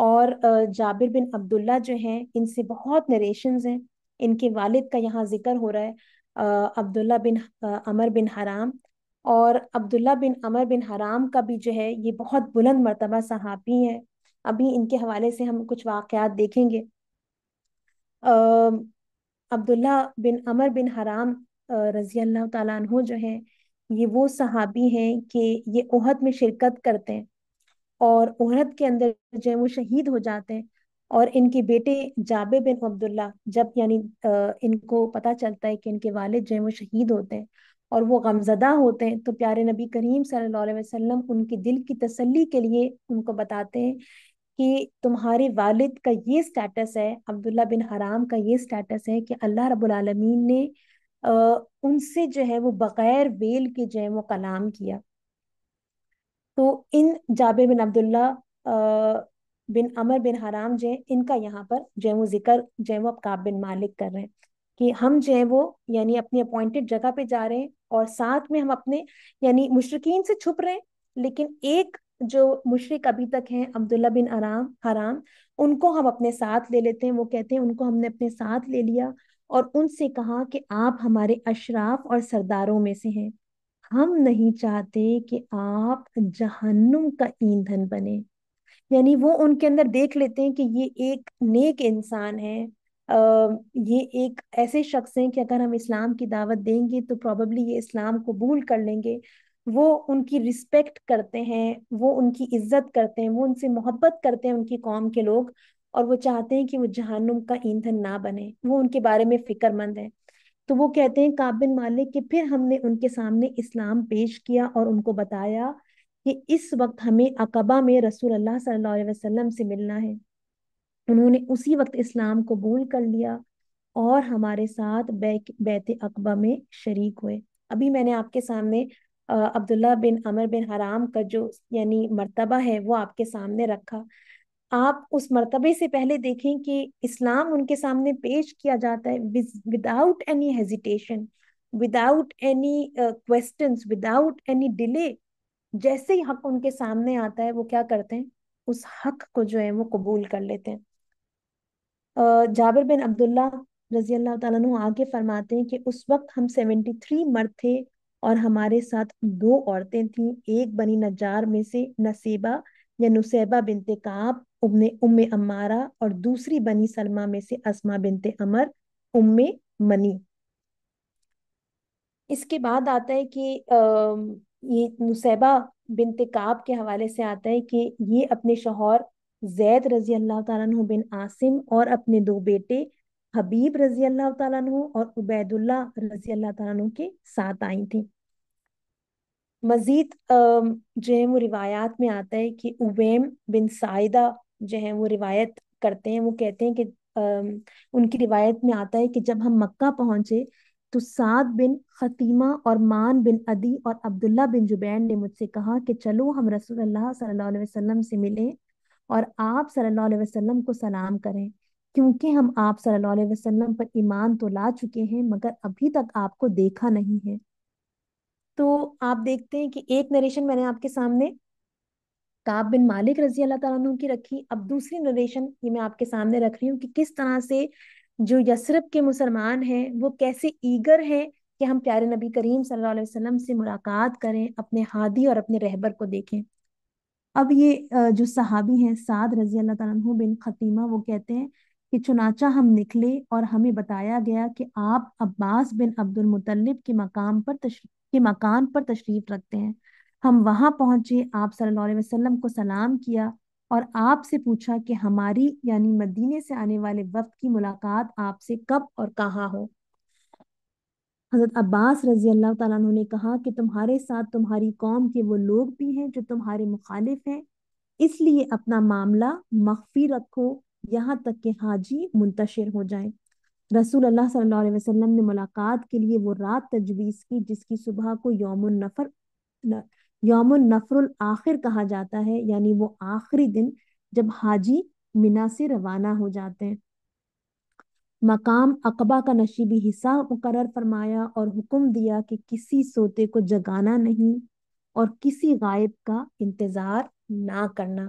اور جابر بن عبداللہ جو ہیں ان سے بہت نریشنز ہیں. ان کے والد کا یہاں ذکر ہو رہا ہے، عبداللہ بن عمر بن حرام. اور عبداللہ بن عمر بن حرام کا بھی جو ہے یہ بہت بلند مرتبہ صحابی ہے. ابھی ان کے حوالے سے ہم کچھ واقعات دیکھیں گے. عبداللہ بن عمر بن حرام رضی اللہ تعالیٰ عنہ جو ہیں، یہ وہ صحابی ہیں کہ یہ احد میں شرکت کرتے ہیں، اور احد کے اندر جو ہے وہ شہید ہو جاتے ہیں. اور ان کے بیٹے جابر بن عبداللہ جب یعنی ان کو پتہ چلتا ہے کہ ان کے والد جو ہیں وہ شہید ہوتے ہیں اور وہ غمزدہ ہوتے ہیں، تو پیارے نبی کریم صلی اللہ علیہ وسلم ان کے دل کی تسلی کے لیے ان کو بتاتے ہیں کہ تمہارے والد کا یہ سٹیٹس ہے، عبداللہ بن حرام کا یہ سٹیٹس ہے کہ اللہ رب العالمین نے ان سے جو ہے وہ بغیر ویل کے جو ہے وہ کلام کیا. تو ان جابر بن عبداللہ بن عمر بن حرام جو ہیں، ان کا یہاں پر جو ہے وہ ذکر جو ہے وہ اب کعب بن مالک کر رہے ہیں کہ ہم جو ہے وہ یعنی اپنی اپوائنٹڈ جگہ پہ جا رہے ہیں، اور ساتھ میں ہم اپنے یعنی مشرکین سے چھپ رہے ہیں. لیکن ایک جو مشرک ابھی تک ہیں عبداللہ بن حرام، ان کو ہم اپنے ساتھ لے لیتے ہیں. وہ کہتے ہیں ان کو ہم نے اپنے ساتھ لے لیا اور ان سے کہا کہ آپ ہمارے اشراف اور سرداروں میں سے ہیں، ہم نہیں چاہتے کہ آپ جہنم کا ایندھن بنے. یعنی وہ ان کے اندر دیکھ لیتے ہیں کہ یہ ایک نیک انسان ہے، یہ ایک ایسے شخص ہیں کہ اگر ہم اسلام کی دعوت دیں گے تو پروبیبلی یہ اسلام قبول کر لیں گے. وہ ان کی رسپیکٹ کرتے ہیں، وہ ان کی عزت کرتے ہیں، وہ ان سے محبت کرتے ہیں ان کی قوم کے لوگ، اور وہ چاہتے ہیں کہ وہ جہنم کا ایندھن نہ بنے. وہ ان کے بارے میں فکر مند ہے. تو وہ کہتے ہیں کعب بن مالک کہ پھر ہم نے ان کے سامنے اسلام پیش کیا اور ان کو بتایا کہ اس وقت ہمیں عقبہ میں رسول اللہ صلی اللہ علیہ وسلم سے ملنا ہے. انہوں نے اسی وقت اسلام قبول کر لیا اور ہمارے ساتھ بیعت عقبہ میں شریک ہوئے. ابھی میں نے آپ کے سامنے عبداللہ بن عمر بن حرام کا جو یعنی مرتبہ ہے وہ آپ کے سامنے رکھا. آپ اس مرتبے سے پہلے دیکھیں کہ اسلام ان کے سامنے پیش کیا جاتا ہے without any hesitation, without any questions, without any delay. جیسے ہی حق ان کے سامنے آتا ہے وہ کیا کرتے ہیں، اس حق کو جو ہے وہ قبول کر لیتے ہیں. جابر بن عبداللہ رضی اللہ تعالیٰ عنہ آگے فرماتے ہیں کہ اس وقت ہم 73 مرد تھے اور ہمارے ساتھ 2 عورتیں تھیں. ایک بنی نجار میں سے نصیبہ یا نصیبہ بنت کعب ام امارہ، اور دوسری بنی سلمہ میں سے اسما بنت عمر ام منی. اس کے بعد آتا ہے کہ یہ نصیبہ بنت کعب کے حوالے سے آتا ہے کہ یہ اپنے شوہر زید رضی اللہ تعالیٰ عنہ بن عاصم اور اپنے 2 بیٹے حبیب رضی اللہ تعالیٰ عنہ اور عبید اللہ رضی اللہ تعالیٰ عنہ کے ساتھ آئی تھیں. مزید جو ہے وہ روایات میں آتا ہے کہ اویم بن سائدہ جو ہے وہ روایت کرتے ہیں. وہ کہتے ہیں کہ ان کی روایت میں آتا ہے کہ جب ہم مکہ پہنچے تو سعد بن خطیمہ اور مان بن عدی اور عبداللہ بن جبیر نے مجھ سے کہا کہ چلو ہم رسول اللہ صلی اللہ علیہ وسلم سے ملیں اور آپ صلی اللہ علیہ وسلم کو سلام کریں، کیونکہ ہم آپ صلی اللہ علیہ وسلم پر ایمان تو لا چکے ہیں مگر ابھی تک آپ کو دیکھا نہیں ہے. تو آپ دیکھتے ہیں کہ ایک نریشن میں نے آپ کے سامنے کعب بن مالک رضی اللہ تعالیٰ عنہ کی رکھی. اب دوسری نریشن یہ میں آپ کے سامنے رکھ رہی ہوں کہ کس طرح سے جو یثرب کے مسلمان ہیں وہ کیسے ایگر ہیں کہ ہم پیارے نبی کریم صلی اللہ علیہ وسلم سے ملاقات کریں، اپنے ہادی اور اپنے رہبر کو دیکھیں. اب یہ جو صحابی ہیں سعد رضی اللہ تعالیٰ عنہ بن خطیمہ، وہ کہتے ہیں کہ چنانچہ ہم نکلے اور ہمیں بتایا گیا کہ آپ عباس بن عبد المطلب کے مکان پر تشریف رکھتے ہیں. ہم وہاں پہنچے، آپ صلی اللہ علیہ وسلم کو سلام کیا اور آپ سے پوچھا کہ ہماری یعنی مدینے سے آنے والے وفد کی ملاقات آپ سے کب اور کہاں ہو. حضرت عباس رضی اللہ تعالیٰ عنہ نے کہا کہ تمہارے ساتھ تمہاری قوم کے وہ لوگ بھی ہیں جو تمہارے مخالف ہیں، اس لیے اپنا معاملہ مخفی رکھو یہاں تک کہ حاجی منتشر ہو جائیں. رسول اللہ صلی اللہ علیہ وسلم نے ملاقات کے لیے وہ رات تجویز کی جس کی صبح کو یوم النفر الآخر کہا جاتا ہے، یعنی وہ آخری دن جب حاجی منا سے روانہ ہو جاتے ہیں. مقام عقبہ کا نشیبی حصہ مقرر فرمایا اور حکم دیا کہ کسی سوتے کو جگانا نہیں اور کسی غائب کا انتظار نہ کرنا.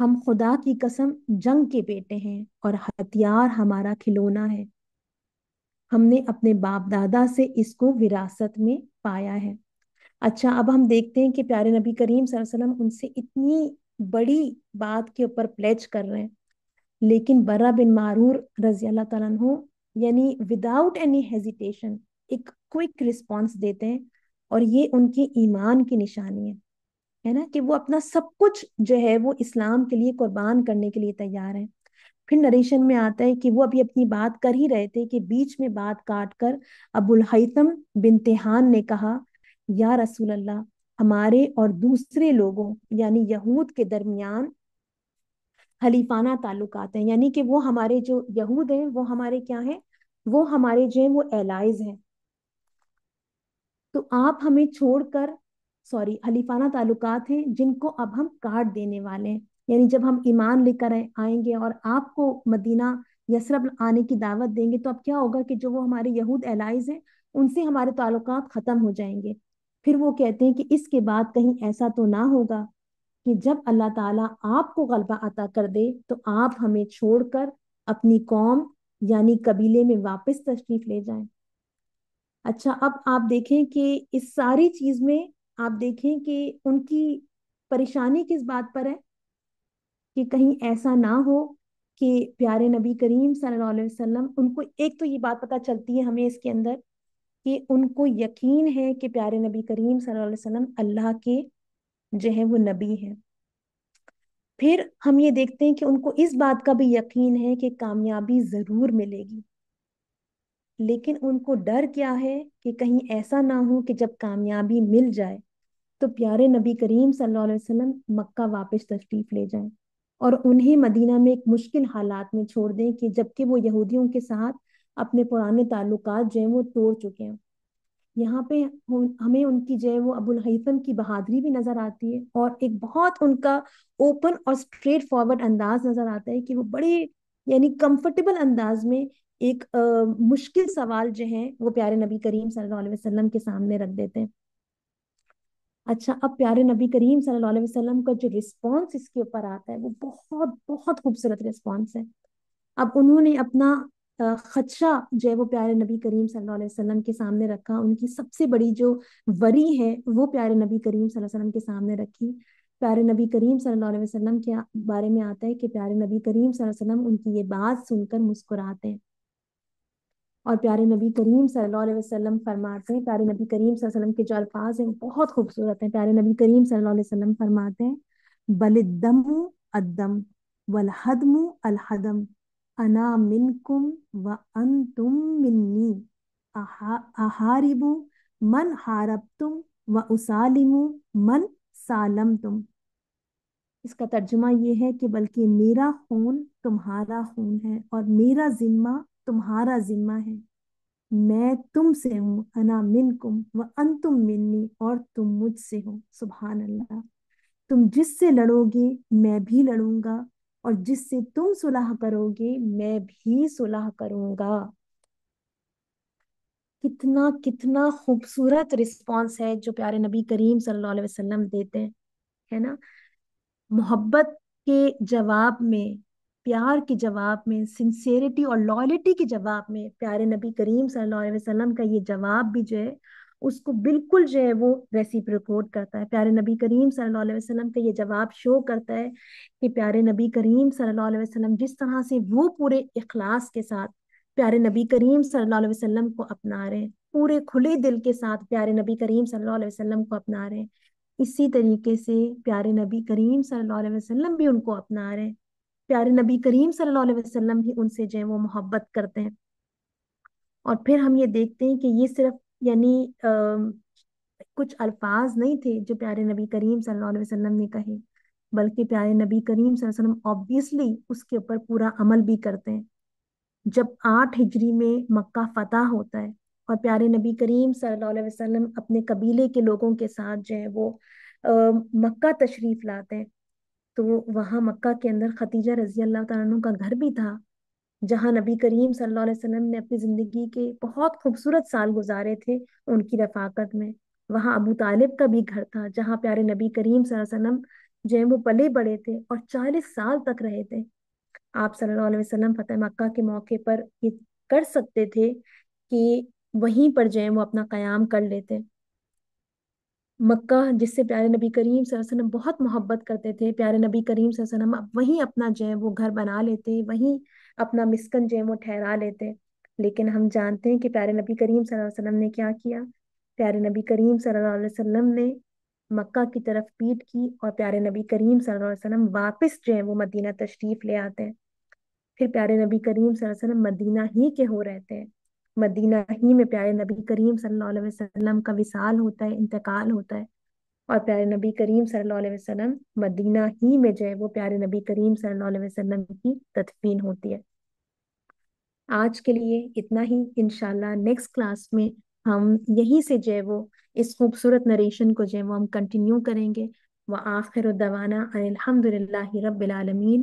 ہم خدا کی قسم جنگ کے بیٹے ہیں اور ہتھیار ہمارا کھلونا ہے، ہم نے اپنے باپ دادا سے اس کو وراثت میں پایا ہے۔ اچھا، اب ہم دیکھتے ہیں کہ پیارے نبی کریم صلی اللہ علیہ وسلم ان سے اتنی بڑی بات کے اوپر پلیج کر رہے ہیں، لیکن برا بن معرور رضی اللہ تعالیٰ عنہ یعنی وداؤٹ اینی ہیزیٹیشن ایک کوئک رسپانس دیتے ہیں، اور یہ ان کی ایمان کی نشانی ہے نا، کہ وہ اپنا سب کچھ جو ہے وہ اسلام کے لیے قربان کرنے کے لیے تیار ہیں۔ پھر نریشن میں آتا ہے کہ وہ ابھی اپنی بات کر ہی رہے تھے کہ بیچ میں بات کاٹ کر ابو الحیثم بن تیہان نے کہا، یا رسول اللہ، ہمارے اور دوسرے لوگوں یعنی یہود کے درمیان حلیفانہ تعلقات ہیں، یعنی کہ وہ ہمارے جو یہود ہیں وہ ہمارے کیا ہیں، وہ ہمارے جو ہیں وہ الائز ہیں، تو آپ ہمیں چھوڑ کر، سوری، حلیفانہ تعلقات ہیں جن کو اب ہم کاٹ دینے والے ہیں، یعنی جب ہم ایمان لے کر آئیں گے اور آپ کو مدینہ یثرب آنے کی دعوت دیں گے تو اب کیا ہوگا کہ جو وہ ہمارے یہود الائز ہیں ان سے ہمارے تعلقات ختم ہو جائیں گے۔ پھر وہ کہتے ہیں کہ اس کے بعد کہیں ایسا تو نہ ہوگا کہ جب اللہ تعالیٰ آپ کو غلبہ عطا کر دے تو آپ ہمیں چھوڑ کر اپنی قوم یعنی قبیلے میں واپس تشریف لے جائیں۔ اچھا، اب آپ دیکھیں کہ اس ساری چیز میں آپ دیکھیں کہ ان کی پریشانی کس بات پر ہے کہ کہیں ایسا نہ ہو کہ پیارے نبی کریم صلی اللہ علیہ وسلم، ان کو ایک تو یہ بات پتہ چلتی ہے ہمیں اس کے اندر کہ ان کو یقین ہے کہ پیارے نبی کریم صلی اللہ علیہ وسلم اللہ کے جو ہے وہ نبی ہیں۔ پھر ہم یہ دیکھتے ہیں کہ ان کو اس بات کا بھی یقین ہے کہ کامیابی ضرور ملے گی، لیکن ان کو ڈر کیا ہے کہ کہیں ایسا نہ ہو کہ جب کامیابی مل جائے تو پیارے نبی کریم صلی اللہ علیہ وسلم مکہ واپس تشریف لے جائیں اور انہیں مدینہ میں ایک مشکل حالات میں چھوڑ دیں، کہ جبکہ وہ یہودیوں کے ساتھ اپنے پرانے تعلقات جو ہیں وہ توڑ چکے ہیں۔ یہاں پہ ہمیں ان کی جو ہے وہ ابو الہیثم کی بہادری بھی نظر آتی ہے، اور ایک بہت ان کا اوپن اور اسٹریٹ فارورڈ انداز نظر آتا ہے کہ وہ بڑے یعنی کمفرٹیبل انداز میں ایک مشکل سوال جو ہے وہ پیارے نبی کریم صلی اللہ علیہ وسلم کے سامنے رکھ دیتے ہیں۔ اچھا، اب پیارے نبی کریم صلی اللہ علیہ وسلم کا جو رسپانس اس کے اوپر آتا ہے وہ بہت بہت خوبصورت رسپانس ہے۔ اب انہوں نے اپنا خدشہ جو ہے وہ پیارے نبی کریم صلی اللہ علیہ وسلم کے سامنے رکھا، ان کی سب سے بڑی جو وری ہے وہ پیارے نبی کریم صلی اللہ علیہ وسلم کے سامنے رکھی۔ پیارے نبی کریم صلی اللہ علیہ وسلم کے بارے میں آتا ہے کہ پیارے نبی کریم صلی اللہ علیہ وسلم ان کی یہ بات سن کر مسکراتے ہیں، اور پیارے نبی کریم صلی اللہ علیہ وسلم فرماتے ہیں، پیارے نبی کریم صلی اللہ علیہ وسلم کے جو الفاظ ہیں وہ بہت خوبصورت ہیں۔ پیارے نبی کریم صلی اللہ علیہ وسلم فرماتے ہیں، بل الدم الدم والحدم الحدم، انا منکم وانتم منی، احارب من حاربتم واسالم من سالمتم۔ اس کا ترجمہ یہ ہے کہ بلکہ میرا خون تمہارا خون ہے اور میرا ذمہ تمہارا ذمہ ہے، میں تم سے ہوں، انا منکم وانتم منی، اور تم مجھ سے ہو۔ سبحان اللہ، تم جس سے لڑو گے میں بھی لڑوں گا، اور جس سے تم صلح کرو گے میں بھی صلح کروں گا۔ کتنا کتنا خوبصورت رسپانس ہے جو پیارے نبی کریم صلی اللہ علیہ وسلم دیتے ہیں، ہے نا؟ محبت کے جواب میں، پیار کے جواب میں، سنسیریٹی اور لائلٹی کے جواب میں پیارے نبی کریم صلی اللہ علیہ وسلم کا یہ جواب بھی جو ہے اس کو بالکل جو ہے وہ ریسیپروکیٹ کرتا ہے۔ پیارے نبی کریم صلی اللہ علیہ وسلم کا یہ جواب شو کرتا ہے کہ پیارے نبی کریم صلی اللہ علیہ وسلم جس طرح سے وہ پورے اخلاص کے ساتھ پیارے نبی کریم صلی اللہ علیہ وسلم کو اپنا رہے ہیں، پورے کھلے دل کے ساتھ پیارے نبی کریم صلی اللہ علیہ وسلم کو اپنا رہے ہیں، اسی طریقے سے پیارے نبی کریم صلی اللہ علیہ وسلم بھی ان کو اپنا رہے ہیں۔ پیارے نبی کریم صلی اللہ علیہ وسلم بھی ان سے جو ہے وہ محبت کرتے ہیں۔ اور پھر ہم یہ دیکھتے ہیں کہ یہ صرف یعنی کچھ الفاظ نہیں تھے جو پیارے نبی کریم صلی اللہ علیہ وسلم نے کہے، بلکہ پیارے نبی کریم صلی اللہ علیہ وسلم obviously اس کے اوپر پورا عمل بھی کرتے ہیں۔ جب 8 ہجری میں مکہ فتح ہوتا ہے اور پیارے نبی کریم صلی اللہ علیہ وسلم اپنے قبیلے کے لوگوں کے ساتھ جو ہے وہ مکہ تشریف لاتے ہیں، تو وہاں مکہ کے اندر ختیجہ رضی اللہ تعالیٰ عنہ کا گھر بھی تھا، جہاں نبی کریم صلی اللہ علیہ وسلم نے اپنی زندگی کے بہت خوبصورت سال گزارے تھے ان کی رفاقت میں۔ وہاں ابو طالب کا بھی گھر تھا، جہاں پیارے نبی کریم صلی اللہ علیہ وسلم جو ہے وہ پلے بڑے تھے اور 40 سال تک رہے تھے۔ آپ صلی اللہ علیہ وسلم فتح مکہ کے موقع پر یہ کر سکتے تھے کہ وہیں پر جو ہے وہ اپنا قیام کر لیتے۔ مکہ جس سے پیارے نبی کریم صلی اللہ علیہ وسلم بہت محبت کرتے تھے، پیارے نبی کریم صلی اللہ علیہ وسلم وہیں اپنا جو ہے وہ گھر بنا لیتے، وہیں اپنا مسکن جو ہے وہ ٹھہرا لیتے۔ لیکن ہم جانتے ہیں کہ پیارے نبی کریم صلی اللہ علیہ وسلم نے کیا کیا۔ پیارے نبی کریم صلی اللہ علیہ وسلم نے مکہ کی طرف پیٹ کی اور پیارے نبی کریم صلی اللہ علیہ وسلم واپس جو ہے وہ مدینہ تشریف لے آتے ہیں۔ پھر پیارے نبی کریم صلی اللہ علیہ وسلم مدینہ ہی کے ہو رہتے ہیں، مدینہ ہی میں پیارے نبی کریم صلی اللہ علیہ وسلم کا وصال ہوتا ہے، انتقال ہوتا ہے، اور پیارے نبی کریم صلی اللہ علیہ وسلم مدینہ ہی میں جو ہے وہ پیارے نبی کریم صلی اللہ علیہ وسلم کی تدفین ہوتی ہے۔ آج کے لیے اتنا ہی، انشاءاللہ نیکسٹ کلاس میں ہم یہیں سے جو ہے وہ اس خوبصورت نریشن کو جو ہے وہ ہم کنٹینیو کریں گے۔ وآخر دعوانا ان الحمد للہ رب العالمین۔